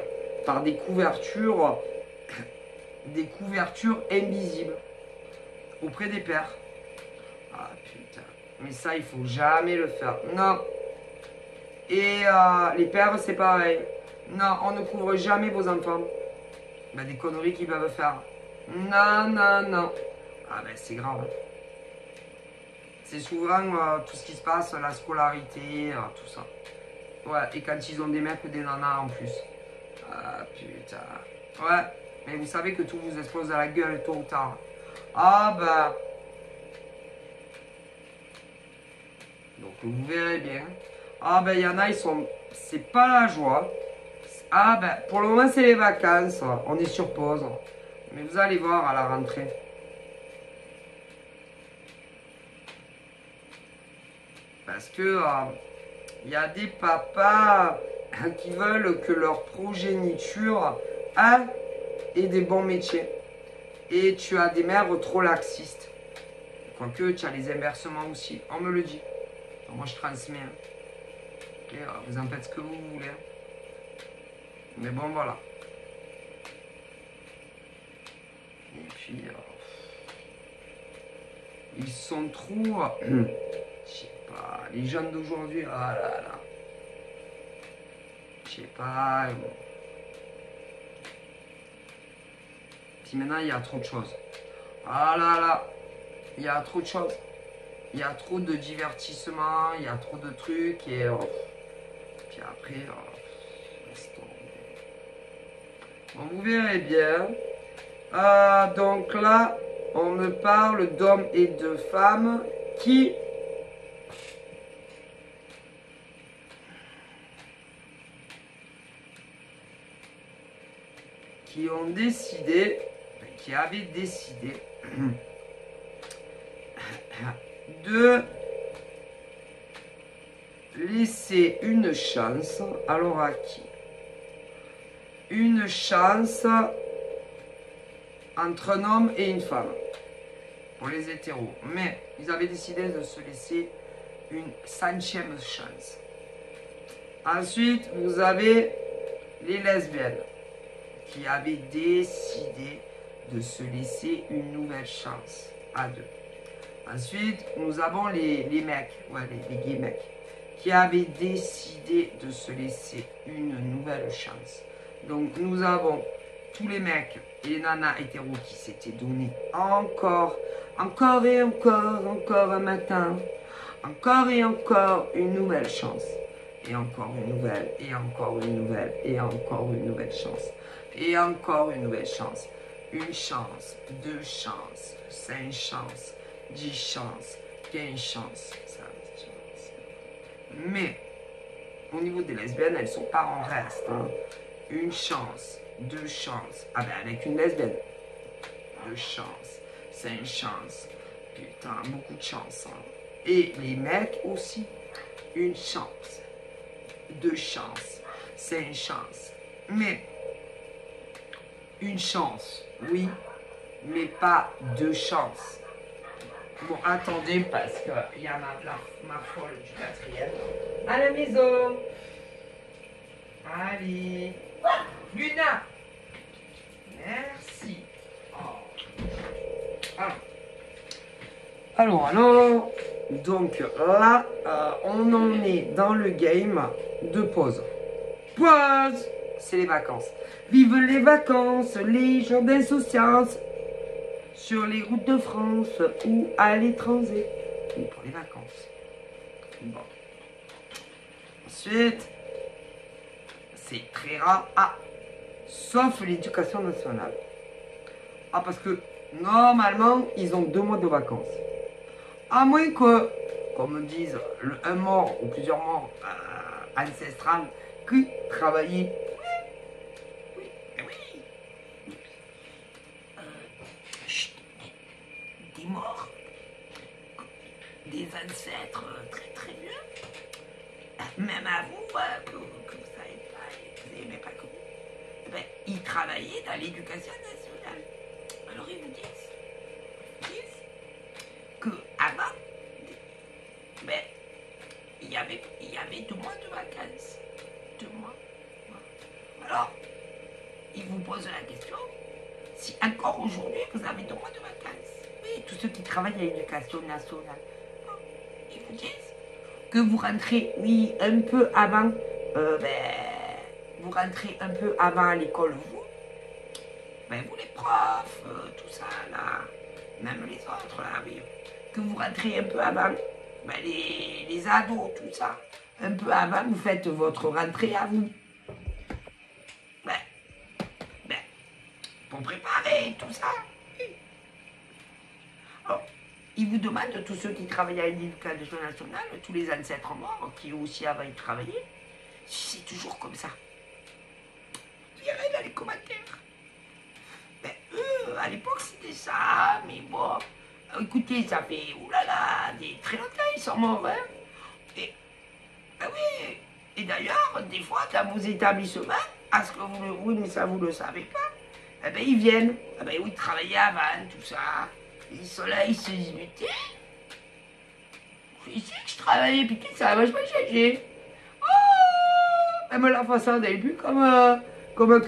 par des couvertures invisibles auprès des pères. Ah putain, mais ça il faut jamais le faire. Non. Et les pères c'est pareil. Non, on ne couvre jamais vos enfants. Des conneries qu'ils peuvent faire. Non, non, non. Ah ben c'est grave. C'est souvent tout ce qui se passe, la scolarité, tout ça. Ouais, et quand ils ont des mecs ou des nanas en plus. Ah putain. Ouais, mais vous savez que tout vous explose à la gueule tôt ou tard. Ah bah. Donc vous verrez bien. Ah ben il y en a, ils sont. C'est pas la joie. Ah ben pour le moment c'est les vacances. On est sur pause. Mais vous allez voir à la rentrée. Parce que il y a des papas qui veulent que leur progéniture ait des bons métiers. Et tu as des mères trop laxistes. Quoique tu as les inversements aussi. On me le dit. Donc, moi je transmets. Et, vous en faites ce que vous voulez. Mais bon voilà. Et puis ils sont trop... Je sais pas, les jeunes d'aujourd'hui, ah là là. Je sais pas. Puis maintenant, il y a trop de choses. Ah là là. Il y a trop de choses. Il y a trop de divertissement, il y a trop de trucs. Et puis après, laisse tomber. Bon, vous verrez bien. Donc là, on me parle d'hommes et de femmes qui ont décidé, qui avaient décidé de laisser une chance, alors à qui? Une chance entre un homme et une femme, pour les hétéros. Mais ils avaient décidé de se laisser une 5e chance. Ensuite, vous avez les lesbiennes qui avaient décidé de se laisser une nouvelle chance à deux. Ensuite, nous avons les mecs, ouais, les gays mecs, qui avaient décidé de se laisser une nouvelle chance. Donc, nous avons tous les mecs et les nanas hétéros qui s'étaient donné encore et encore un matin, encore et encore une nouvelle chance. Et encore une nouvelle, et encore une nouvelle, et encore une nouvelle chance. Et encore une nouvelle chance. Une chance, 2 chances, 5 chances, 10 chances, 15 chances, 5 chances. Mais, au niveau des lesbiennes, elles sont pas en reste. Hein. Une chance, 2 chances. Ah ben avec une lesbienne. 2 chances, 5 chances. Putain, beaucoup de chance. Hein. Et les mecs aussi. Une chance, 2 chances, 5 chances. Mais, une chance, oui, mais pas 2 chances. Bon, attendez, parce qu'il y a ma folle du 4e. À la maison. Allez. Luna. Merci. Oh. Alors. Donc là, on en est dans le game de pause. Pause. C'est les vacances. Vive les vacances, les jours d'insouciance. Sur les routes de France ou à l'étranger. Oui, pour les vacances. Bon. Ensuite, c'est très rare. Ah, sauf l'éducation nationale. Ah, parce que normalement, ils ont 2 mois de vacances. À moins que, comme disent, un mort ou plusieurs morts ancestrales qui travaillaient. Oui, oui, oui. Chut, des morts, des ancêtres très très vieux, même à vous, que vous savez pas, vous n'aimez pas que vous, eh ben, ils travaillaient dans l'éducation nationale. Alors ils vous disent que avant, ben, il y avait 2 mois de vacances. 2 mois. Alors, ils vous posent la question, si encore aujourd'hui vous avez 2 mois de vacances. Oui, tous ceux qui travaillent à l'éducation nationale. Ils vous disent que vous rentrez, oui, un peu avant, vous rentrez un peu avant à l'école, vous. Ben, vous les profs, tout ça, là, même les autres, là, oui, que vous rentrez un peu avant, ben, les ados, tout ça, un peu avant, vous faites votre rentrée à vous. Ben, pour préparer tout ça. Alors, ils vous demandent, tous ceux qui travaillent à l'éducation nationale, tous les ancêtres morts, qui aussi avant ils travaillaient, si c'est toujours comme ça. Vous verrez dans les commentaires. Ben, eux, à l'époque, c'était ça, mais bon, écoutez, ça fait, oulala, très longtemps, ils sont morts, hein. Et, ben oui, et d'ailleurs, des fois, dans vos établissements, à ce que vous le, oui, mais ça, vous le savez pas, eh ben, ils viennent, eh ben, oui, ils travaillaient avant, tout ça, ils sont là, ils se disent, putain, ici que je travaillais, putain, ça a vachement changé. Oh, même la façade, elle est plus comme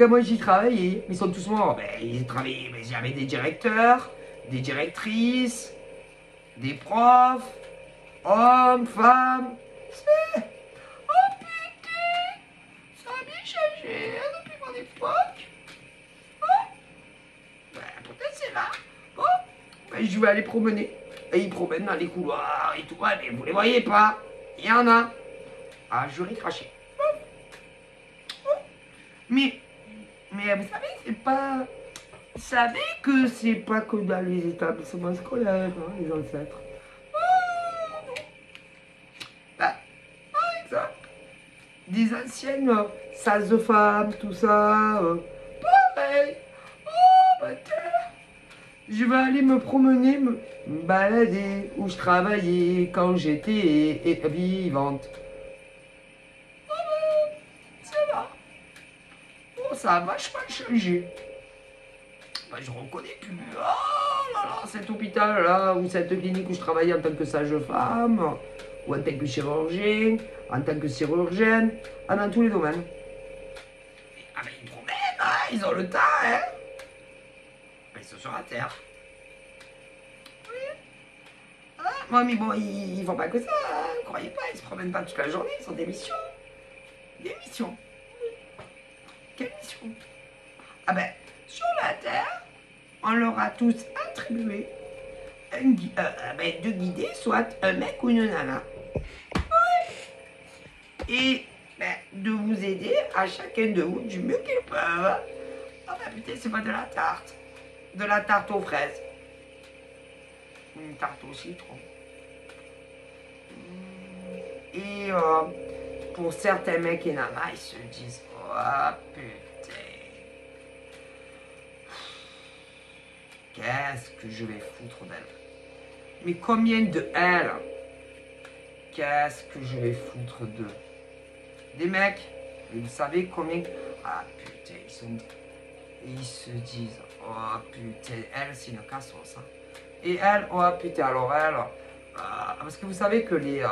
moi j'y travaillais. Ils sont tous morts. Ben, ils travaillaient, mais j'avais des directeurs, des directrices, des profs, hommes, femmes. Oh putain, ça a bien changé hein, depuis mon époque. Oh, ben, peut-être c'est là. Bon, ben, je vais aller promener. Et ils promènent dans les couloirs et tout. Ouais, mais vous les voyez pas. Il y en a. Ah, j'aurais craché. Mais vous savez, c'est pas. Vous savez que c'est pas que dans les établissements scolaires, hein, les ancêtres. Bah, par exemple, des anciennes sages-femmes, tout ça. Pareil. Oh, bah tiens, je vais aller me promener, me balader où je travaillais quand j'étais vivante. C'est là. Oh, ça a vachement changé. Ben, je reconnais plus. Oh là là, cet hôpital-là, ou cette clinique où je travaillais en tant que sage-femme, ou en tant que chirurgien, en tant que chirurgienne, dans tous les domaines. Ah ben ils promènent, hein, ils ont le temps, hein. Ben, ils sont sur la terre. Oui. Ah, moi, mais bon, ils font pas que ça, hein, croyez pas, ils se promènent pas toute la journée, ils ont des missions. Des missions. Quelle mission? Ah ben, sur la terre, on leur a tous attribué de guider soit un mec ou une nana. Ouais. Et ben, de vous aider à chacun de vous du mieux qu'ils peuvent. Ah ben putain, c'est pas de la tarte. De la tarte aux fraises. Une tarte au citron. Et pour certains mecs et nanas, ils se disent, oh putain. Qu'est-ce que je vais foutre d'elle? Mais combien de elles? Qu'est-ce que je vais foutre d'eux? Des mecs, vous savez combien? Ah putain, ils se disent, oh putain, elle c'est une cassos. Hein. Et elle, oh putain, alors elle, parce que vous savez que les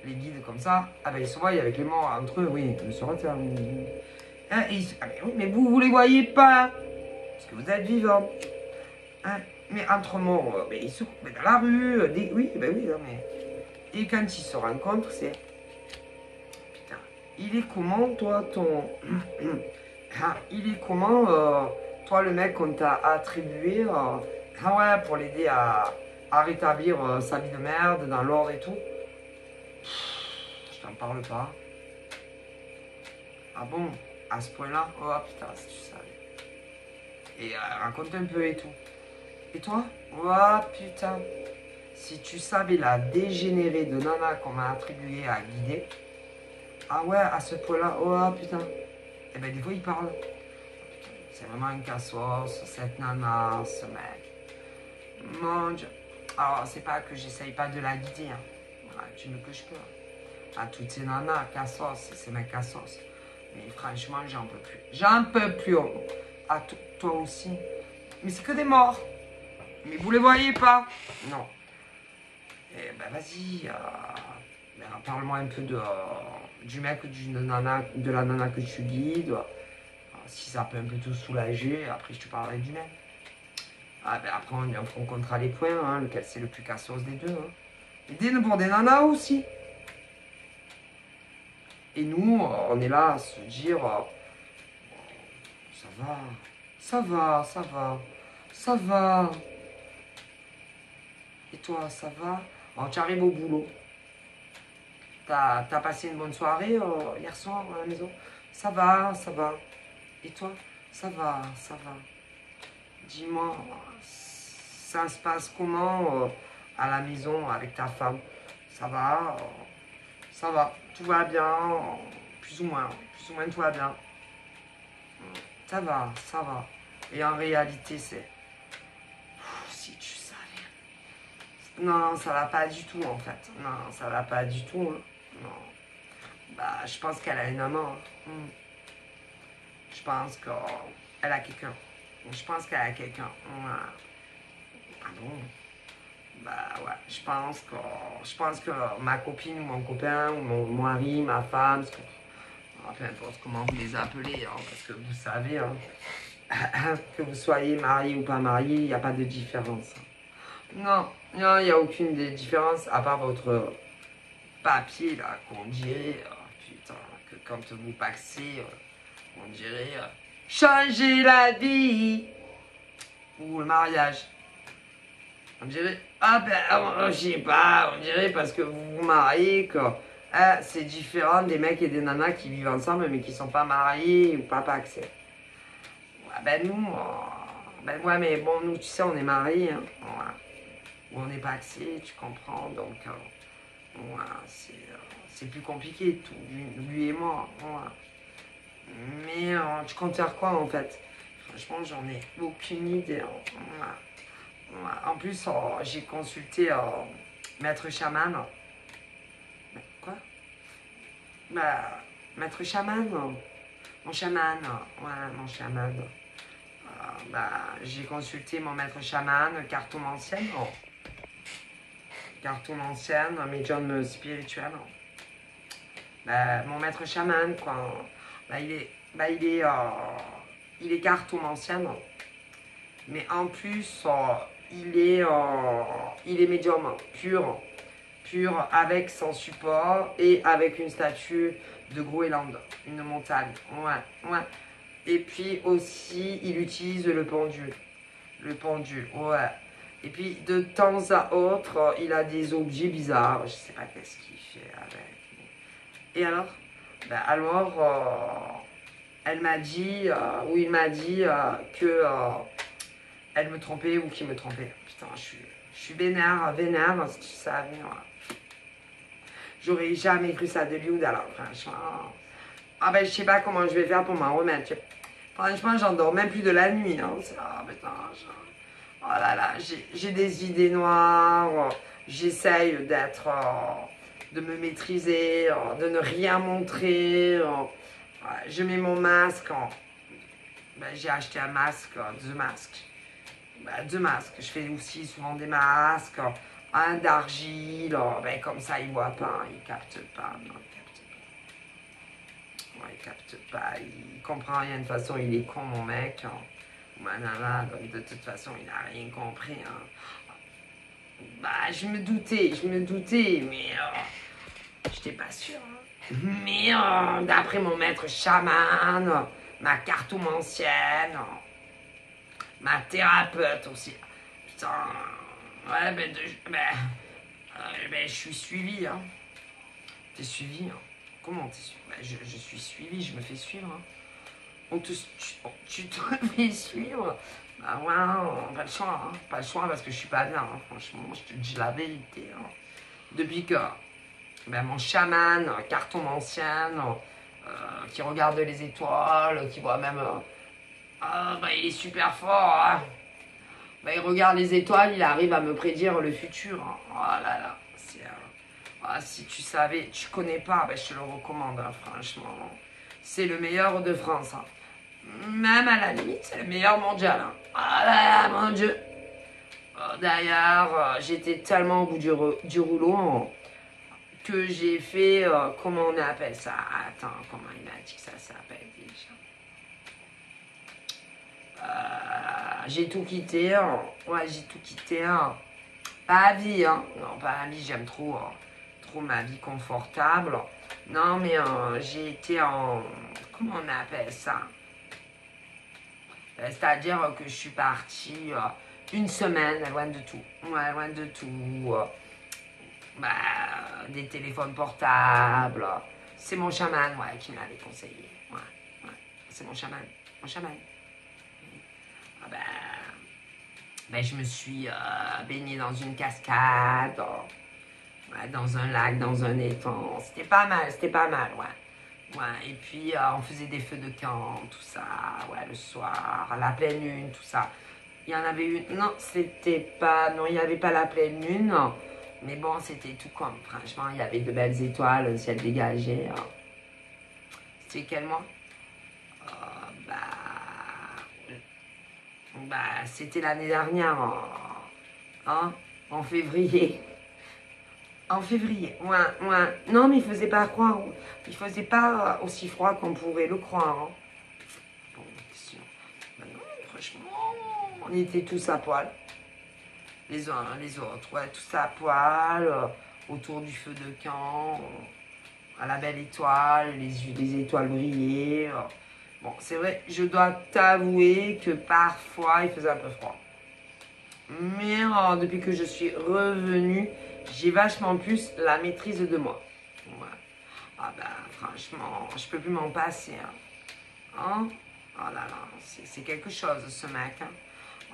guides comme ça, ah ben ils se voient avec les morts entre eux, oui, ils se retirent. Hein, mais vous les voyez pas, parce que vous êtes vivants. Hein, mais entre morts, ils se retrouvent dans la rue, oui, ben oui, non, mais... Et quand ils se rencontrent, c'est... Putain, il est comment, toi, ton... il est comment, toi, le mec qu'on t'a attribué, ah ouais, pour l'aider à rétablir sa vie de merde dans l'ordre et tout. Je t'en parle pas. Ah bon, à ce point-là? Oh putain, si tu savais. Et raconte un peu et tout. Et toi? Oh putain. Si tu savais la dégénérée de nana qu'on m'a attribué à guider. Ah ouais, à ce point-là, oh putain. Et ben des fois il parle. C'est vraiment une cassos, cette nana, ce mec. Mon Dieu. Alors c'est pas que j'essaye pas de la guider. Hein. Ouais, tu me que je peux. À toutes ces nanas, cassos, ces mecs cassos. Mais franchement, j'en peux plus. J'en peux plus. Oh. À toi aussi. Mais c'est que des morts. Mais vous les voyez pas? Non. Eh ben vas-y, ben, parle-moi un peu du mec ou de la nana que tu guides. Si ça peut un peu te soulager, après je te parlerai du mec. Ah ben après on comptera les points, hein, lequel c'est le plus cassos des deux. Hein. Et pour des nanas aussi. Et nous, on est là à se dire, ça va, ça va, ça va, ça va. Et toi, ça va? Alors, tu arrives au boulot. T'as passé une bonne soirée hier soir à la maison? Ça va, ça va. Et toi? Ça va, ça va. Dis-moi, ça se passe comment à la maison avec ta femme? Ça va? Ça va, tout va bien, plus ou moins tout va bien. Ça va, ça va. Et en réalité, c'est... Si tu savais. Non, ça va pas du tout en fait. Non, ça va pas du tout. Hein. Non. Bah, je pense qu'elle a une maman. Hein. Je pense qu'elle a quelqu'un. Je pense qu'elle a quelqu'un. Ah bon? Bah ouais, je pense que ma copine ou mon copain ou mon mari, ma femme, peu importe comment vous les appelez, hein, parce que vous savez, hein, que vous soyez marié ou pas marié, il n'y a pas de différence. Non, il n'y a aucune différence à part votre papier là, qu'on dirait, putain, que quand vous paxez, on dirait changer la vie ou le mariage. On dirait, ah ben, je sais pas, on dirait parce que vous vous mariez que c'est différent des mecs et des nanas qui vivent ensemble mais qui sont pas mariés ou pas paxés. Ouais, ben nous, ben ouais, mais bon, nous, tu sais, on est mariés, hein, ouais. On est paxés, tu comprends, donc ouais, c'est plus compliqué, tout, lui et moi, ouais. Mais tu comptes faire quoi en fait? Franchement, j'en ai aucune idée. Hein, ouais. En plus, j'ai consulté Maître Chaman. Quoi? Bah, Maître Chaman. Mon chaman. Ouais, mon chaman. Bah, j'ai consulté mon Maître Chaman, cartomancienne. Cartomancienne, médium spirituel. Bah, mon Maître Chaman, quoi. Bah, il est cartomancienne. Mais en plus, il est médium, pur avec son support et avec une statue de Groenland, une montagne, ouais. Et puis aussi, il utilise le pendule, ouais. Et puis de temps à autre, il a des objets bizarres, je sais pas qu'est-ce qu'il fait avec. Et alors? Ben alors, elle m'a dit, ou il m'a dit que elle me trompait ou qu'il me trompait. Putain, je suis vénère, si tu savais. Ouais. J'aurais jamais cru ça de lui alors, franchement. Ah ben, je sais pas comment je vais faire pour m'en remettre. Franchement, j'en dors même plus de la nuit. Hein. Ah putain, oh là là, j'ai des idées noires. J'essaye de me maîtriser, de ne rien montrer. Je mets mon masque. Ben, j'ai acheté un masque, deux masques. Bah, deux masques. Je fais aussi souvent des masques. Un d'argile. Ben, comme ça, il ne voit pas. Il ne capte pas. Non, il capte pas. Ouais, il capte pas. Il comprend rien. De toute façon, il est con, mon mec. Manana, donc de toute façon, il n'a rien compris. Hein. Bah, je me doutais. Mais J'étais pas sûre. Hein. Mais d'après mon maître chaman, ma cartomancienne, ma thérapeute aussi. Putain, ouais, je suis suivi. Hein. T'es suivi, hein. Comment t'es suivi? Je suis suivi, je me fais suivre. Hein. Tu te fais suivre. Bah ouais, pas le choix, hein. Pas le choix parce que je suis pas bien, hein. Franchement, je te dis la vérité. Hein. Depuis que mon chaman, carton ancien, qui regarde les étoiles, qui voit même... il est super fort. Hein. Il regarde les étoiles, il arrive à me prédire le futur. Hein. Oh là là, si tu savais, tu connais pas, je te le recommande, hein, franchement. C'est le meilleur de France. Hein. Même à la limite, c'est le meilleur mondial. Hein. Oh là là, mon Dieu. D'ailleurs, j'étais tellement au bout du rouleau que j'ai fait, comment on appelle ça? Attends, comment il m'a dit que ça s'appelle déjà? J'ai tout quitté. Ouais, j'ai tout quitté. Pas à vie, hein. Non, pas à vie, j'aime trop ma vie confortable. Non, mais j'ai été en... Comment on appelle ça? C'est-à-dire que je suis partie une semaine, loin de tout. Ouais, loin de tout. Des téléphones portables. C'est mon chaman, ouais, qui m'avait conseillé. Ouais, ouais. C'est mon chaman. Mon chaman. Je me suis baignée dans une cascade, dans un lac, dans un étang. C'était pas mal, ouais. Ouais, et puis on faisait des feux de camp, tout ça, ouais, le soir, à la pleine lune, tout ça. Il y en avait une, non, il n'y avait pas la pleine lune, non. Mais bon, c'était tout comme, franchement, il y avait de belles étoiles, le ciel dégagé. C'était quel mois? C'était l'année dernière, en février. En février, ouais. Non, mais il faisait pas croire. Il faisait pas aussi froid qu'on pourrait le croire. Hein. Bon, non, franchement, on était tous à poil. Les uns, les autres, ouais, tous à poil, autour du feu de camp, à la belle étoile, les étoiles brillaient. Bon, c'est vrai, je dois t'avouer que parfois, il faisait un peu froid. Mais depuis que je suis revenue, j'ai vachement plus la maîtrise de moi. Ouais. Franchement, je peux plus m'en passer. Hein? Oh là là, c'est quelque chose, ce mec. Hein?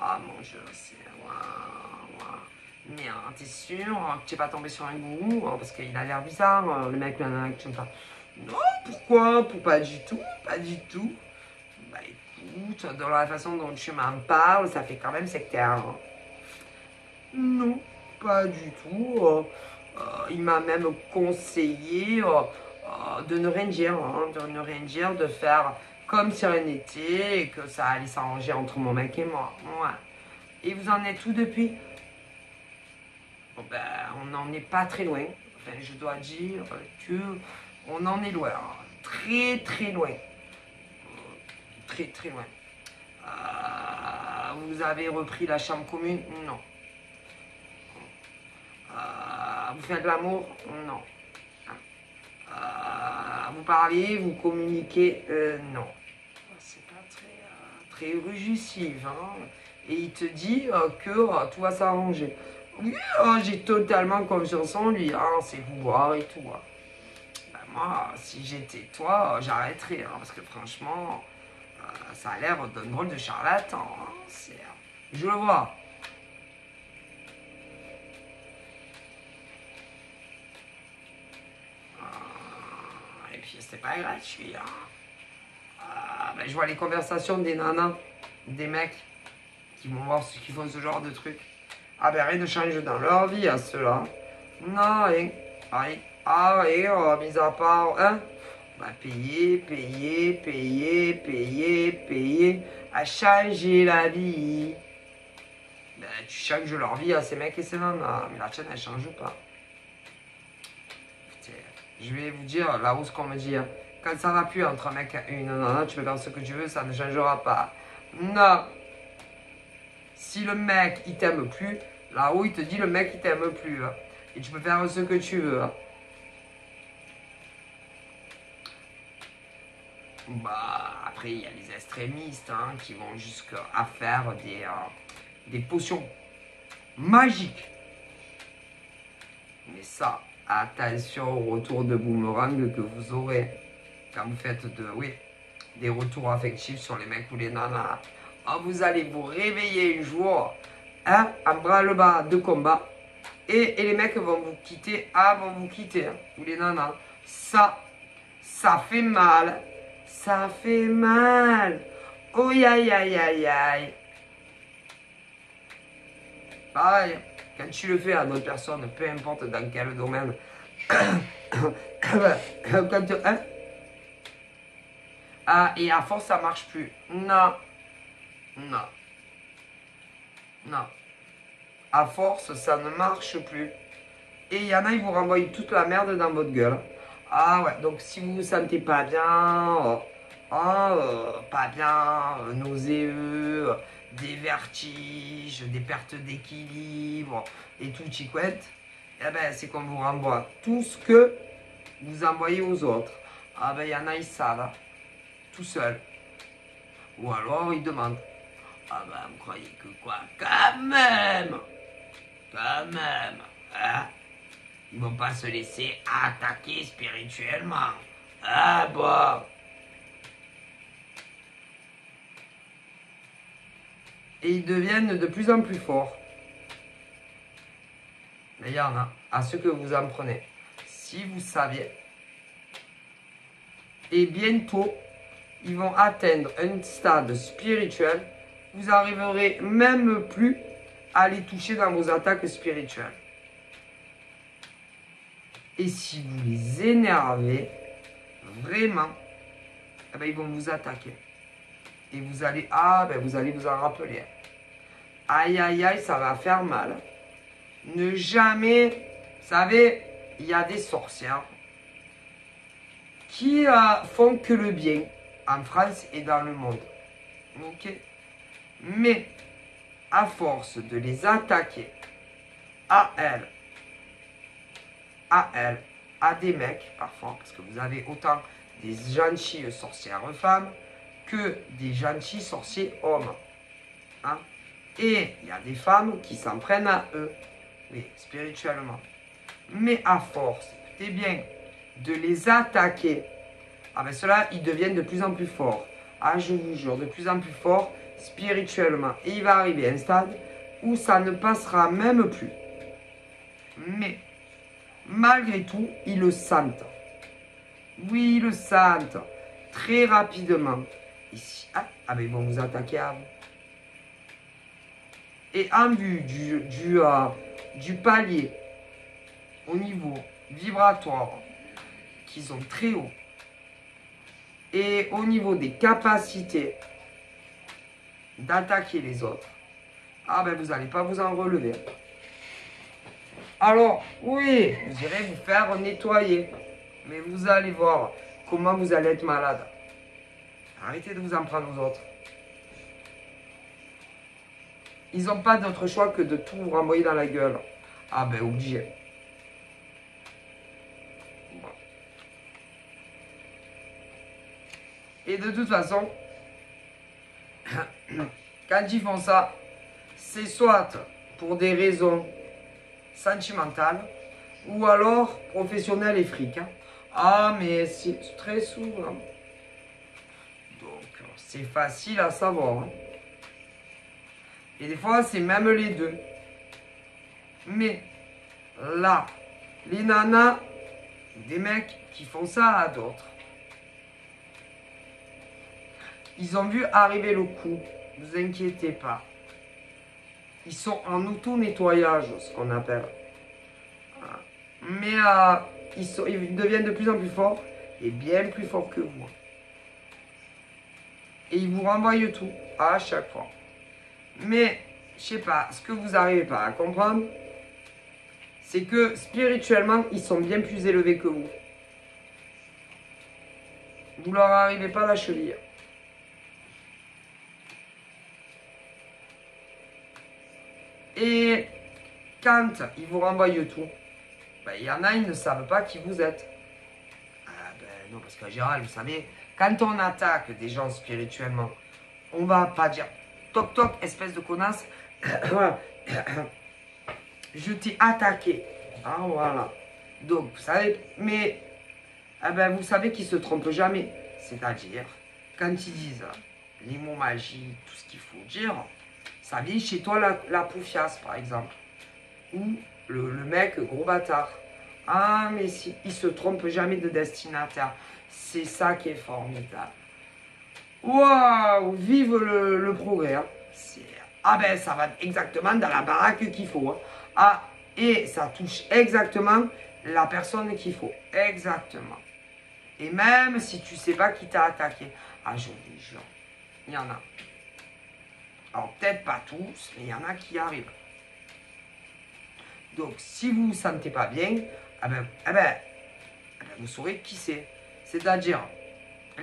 Oh mon Dieu, c'est... Ouais. Mais t'es sûr que tu n'es pas tombé sur un gourou? Parce qu'il a l'air bizarre, le mec, là, que tu me parles. Non, pourquoi? Pas du tout, pas du tout. Écoute, dans la façon dont tu m'en parles, ça fait quand même sectaire. Hein? Non, pas du tout. Il m'a même conseillé de ne rien dire, de faire comme si rien n'était et que ça allait s'arranger entre mon mec et moi. Ouais. Et vous en êtes où depuis? On n'en est pas très loin. Enfin, je dois dire que on en est loin. Très, très loin. Très, très loin. Vous avez repris la chambre commune? Non. Vous faites de l'amour? Non. Vous parlez, vous communiquez? Non. C'est pas très rugissif. Hein? Et il te dit que tout va s'arranger. Oui, j'ai totalement confiance en lui. Hein? C'est pouvoir et tout. Hein. Moi, si j'étais toi, j'arrêterais. Hein? Parce que franchement, ça a l'air d'un drôle de charlatan. Hein? Je le vois. Et puis, c'était pas gratuit. Hein? Je vois les conversations des nanas, des mecs qui vont voir ceux qui font ce genre de trucs. Rien ne change dans leur vie à ceux-là. Non, rien. Mis à part, hein? Payer, à changer la vie. Tu changes leur vie à ces mecs et ces nanas, mais la tienne, elle change pas. Je vais vous dire, là où ce qu'on me dit, quand ça va plus entre un mec et une nana, tu peux faire ce que tu veux, ça ne changera pas. Non. Si le mec, il t'aime plus, là-haut, il te dit le mec, il t'aime plus. Et tu peux faire ce que tu veux. Bah, après, il y a les extrémistes hein, qui vont jusqu'à faire des potions magiques. Mais ça, attention au retour de boomerang que vous aurez quand vous faites des retours affectifs sur les mecs ou les nanas. Ah, vous allez vous réveiller un jour, hein, en bras-le-bas de combat, et les mecs vont vous quitter, vont vous quitter, hein, ou les nanas. Ça fait mal. Ça fait mal. Oh, aïe, aïe, aïe, aïe. Pareil, quand tu le fais à d'autres personnes, peu importe dans quel domaine, quand, hein, et à force, ça marche plus. Non. Non. Non. À force, ça ne marche plus. Et il y en a, ils vous renvoient toute la merde dans votre gueule. Ah ouais, donc si vous vous sentez pas bien, pas bien, nauséeux, des vertiges, des pertes d'équilibre et tout chicouette, eh ben c'est qu'on vous renvoie tout ce que vous envoyez aux autres. Ah ben il y en a, ils savent, hein, tout seul. Ou alors ils demandent. Ah ben vous croyez que quoi? Quand même. Hein? Ils vont pas se laisser attaquer spirituellement. Ah bon. Et ils deviennent de plus en plus forts. Mais il y en a, à ce que vous en prenez. Si vous saviez. Et bientôt, ils vont atteindre un stade spirituel. Vous n'arriverez même plus à les toucher dans vos attaques spirituelles. Et si vous les énervez, vraiment, eh ben, ils vont vous attaquer. Et vous allez, vous allez vous en rappeler. Aïe, aïe, aïe, ça va faire mal. Ne jamais, vous savez, il y a des sorcières qui font que le bien en France et dans le monde. Ok? Mais, à force de les attaquer, à elles, à des mecs parfois, parce que vous avez autant des gentilles sorcières femmes que des gentils sorciers hommes. Hein? Et il y a des femmes qui s'en prennent à eux, oui, spirituellement. Mais à force, écoutez bien, de les attaquer, ceux-là, ils deviennent de plus en plus forts. Ah, je vous jure, de plus en plus forts spirituellement. Et il va arriver un stade où ça ne passera même plus. Mais, malgré tout, ils le sentent. Oui, ils le sentent. Très rapidement. Ici, ils vont vous attaquer à vous. Et en vue du palier au niveau vibratoire qu'ils ont très haut et au niveau des capacités d'attaquer les autres, vous n'allez pas vous en relever. Alors, oui, vous irez vous faire nettoyer. Mais vous allez voir comment vous allez être malade. Arrêtez de vous en prendre aux autres. Ils n'ont pas d'autre choix que de tout vous renvoyer dans la gueule. Obligé. Bon. Et de toute façon, quand ils font ça, c'est soit pour des raisons sentimentales ou alors professionnelles et fric. Mais c'est très souvent. Donc, c'est facile à savoir. Hein. Et des fois, c'est même les deux. Mais, là, les nanas, des mecs qui font ça à d'autres, ils ont vu arriver le coup. Ne vous inquiétez pas. Ils sont en auto-nettoyage, ce qu'on appelle. Mais, ils deviennent de plus en plus forts et bien plus forts que vous. Et ils vous renvoient tout à chaque fois. Mais, je sais pas, ce que vous n'arrivez pas à comprendre, c'est que spirituellement, ils sont bien plus élevés que vous. Vous leur arrivez pas à la cheville. Et quand ils vous renvoient tout, il y en a, ils ne savent pas qui vous êtes. ben non, parce qu'en général, vous savez, quand on attaque des gens spirituellement, on va pas dire toc toc, espèce de connasse, je t'ai attaqué. Ah, voilà. Donc, vous savez, mais ben, vous savez qu'ils se trompent jamais. C'est-à-dire, quand ils disent les mots magiques, tout ce qu'il faut dire, ça vient chez toi la poufiasse, par exemple. Ou le mec gros bâtard. Ah, mais si, il se trompe jamais de destinataire. C'est ça qui est formidable. Waouh, vive le progrès. Hein. Ah ben, ça va exactement dans la baraque qu'il faut. Hein. Ah, et ça touche exactement la personne qu'il faut. Exactement. Et même si tu sais pas qui t'a attaqué. Ah, je vous jure, il y en a. Alors, peut-être pas tous, mais il y en a qui arrivent. Donc, si vous ne vous sentez pas bien, vous saurez qui c'est. C'est-à-dire,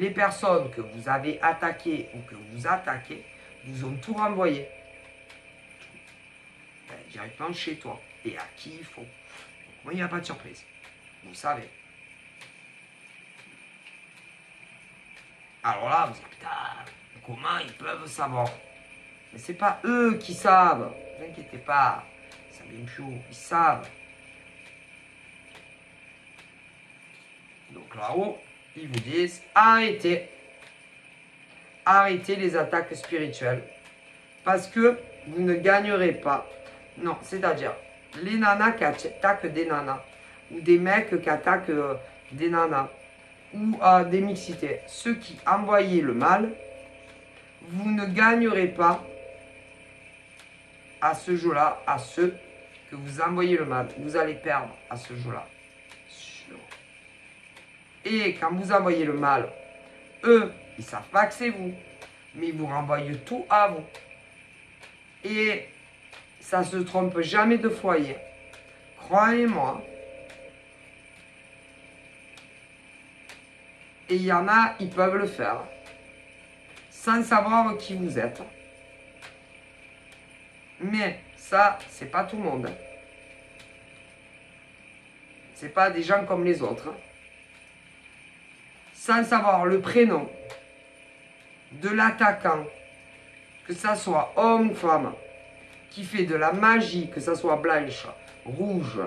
les personnes que vous avez attaquées ou que vous attaquez, vous ont tout renvoyé. Directement chez toi. Et à qui il faut. Moi, il n'y a pas de surprise. Vous savez. Alors là, vous dites, putain, comment ils peuvent savoir? Mais c'est pas eux qui savent. Ne vous inquiétez pas. Ça vient plus haut. Ils savent. Donc là-haut, ils vous disent, arrêtez. Arrêtez les attaques spirituelles. Parce que vous ne gagnerez pas. Non, c'est-à-dire, les nanas qui attaquent des nanas. Ou des mecs qui attaquent des nanas. Ou des mixités. Ceux qui envoyaient le mal, vous ne gagnerez pas à ce jeu-là, à ceux que vous envoyez le mal. Vous allez perdre à ce jeu-là. Et quand vous envoyez le mal, eux, ils ne savent pas que c'est vous. Mais ils vous renvoient tout à vous. Et ça ne se trompe jamais de foyer. Croyez-moi. Et il y en a, ils peuvent le faire. Sans savoir qui vous êtes. Mais ça, c'est pas tout le monde. C'est pas des gens comme les autres. Sans savoir le prénom de l'attaquant, que ça soit homme ou femme, qui fait de la magie, que ça soit blanche, rouge,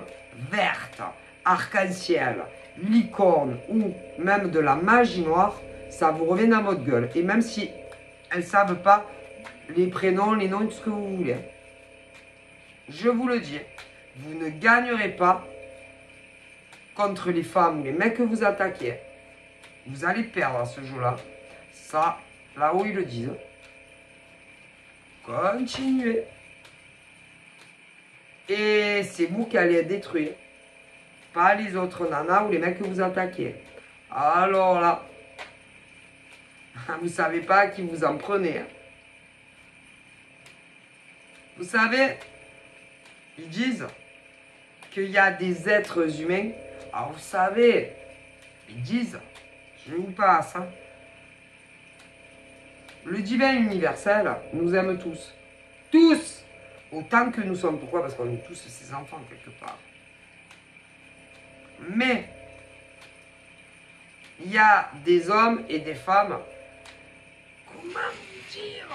verte, arc-en-ciel, licorne ou même de la magie noire, ça vous revient dans votre gueule. Et même si elles ne savent pas les prénoms, les noms, tout ce que vous voulez. Je vous le dis, vous ne gagnerez pas contre les femmes ou les mecs que vous attaquez. Vous allez perdre à ce jeu-là. Ça, là-haut, ils le disent. Continuez. Et c'est vous qui allez être détruit. Pas les autres nanas ou les mecs que vous attaquez. Alors là, vous savez pas à qui vous en prenez. Vous savez, ils disent qu'il y a des êtres humains. Alors vous savez, ils disent, je vous passe, hein, le divin universel nous aime tous. Tous. Autant que nous sommes. Pourquoi? Parce qu'on est tous ses enfants quelque part. Mais il y a des hommes et des femmes. Comment vous dire?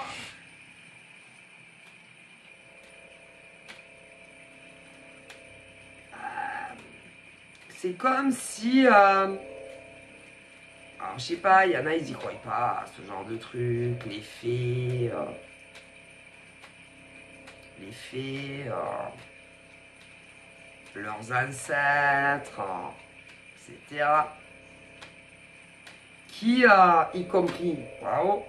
C'est comme si... alors, je sais pas, il y en a, ils y croient pas, ce genre de truc, les fées... leurs ancêtres, etc. Qui, y compris, waouh,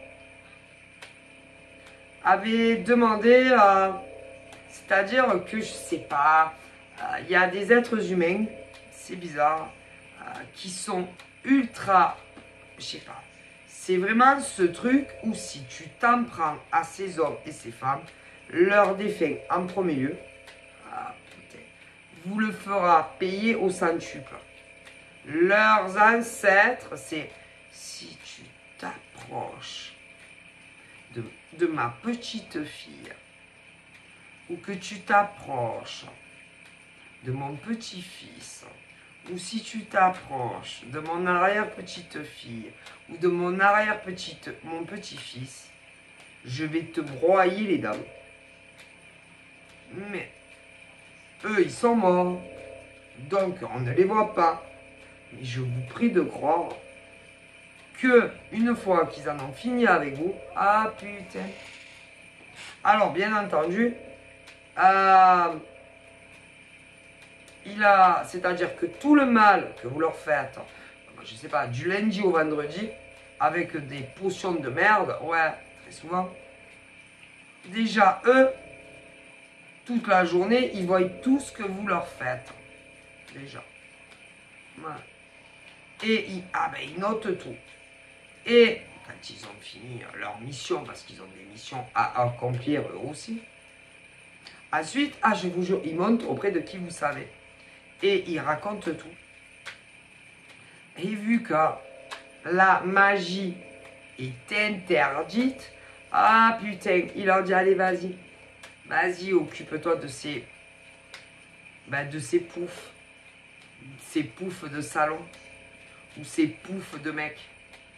avait demandé, c'est-à-dire que je sais pas, il y a des êtres humains, c'est bizarre, qui sont ultra, je sais pas, c'est vraiment ce truc où si tu t'en prends à ces hommes et ces femmes, leur défunt en premier lieu, vous le fera payer au centuple. Leurs ancêtres, c'est si tu t'approches de ma petite fille ou que tu t'approches de mon petit-fils ou si tu t'approches de mon arrière-petite-fille ou de mon mon petit-fils, je vais te broyer les dents. Mais eux, ils sont morts, donc on ne les voit pas. Mais je vous prie de croire que une fois qu'ils en ont fini avec vous, ah putain. Alors bien entendu, c'est-à-dire que tout le mal que vous leur faites, je sais pas, du lundi au vendredi, avec des potions de merde, ouais, très souvent. Déjà, eux, toute la journée, ils voient tout ce que vous leur faites. Déjà. Voilà. Et ils notent tout. Et quand ils ont fini leur mission, parce qu'ils ont des missions à accomplir eux aussi, ensuite, je vous jure, ils montent auprès de qui vous savez. Et ils racontent tout. Et vu que la magie est interdite, putain, il leur dit, allez, vas-y. Vas-y, occupe-toi de ces poufs. Ces poufs de salon. Ou ces poufs de mecs.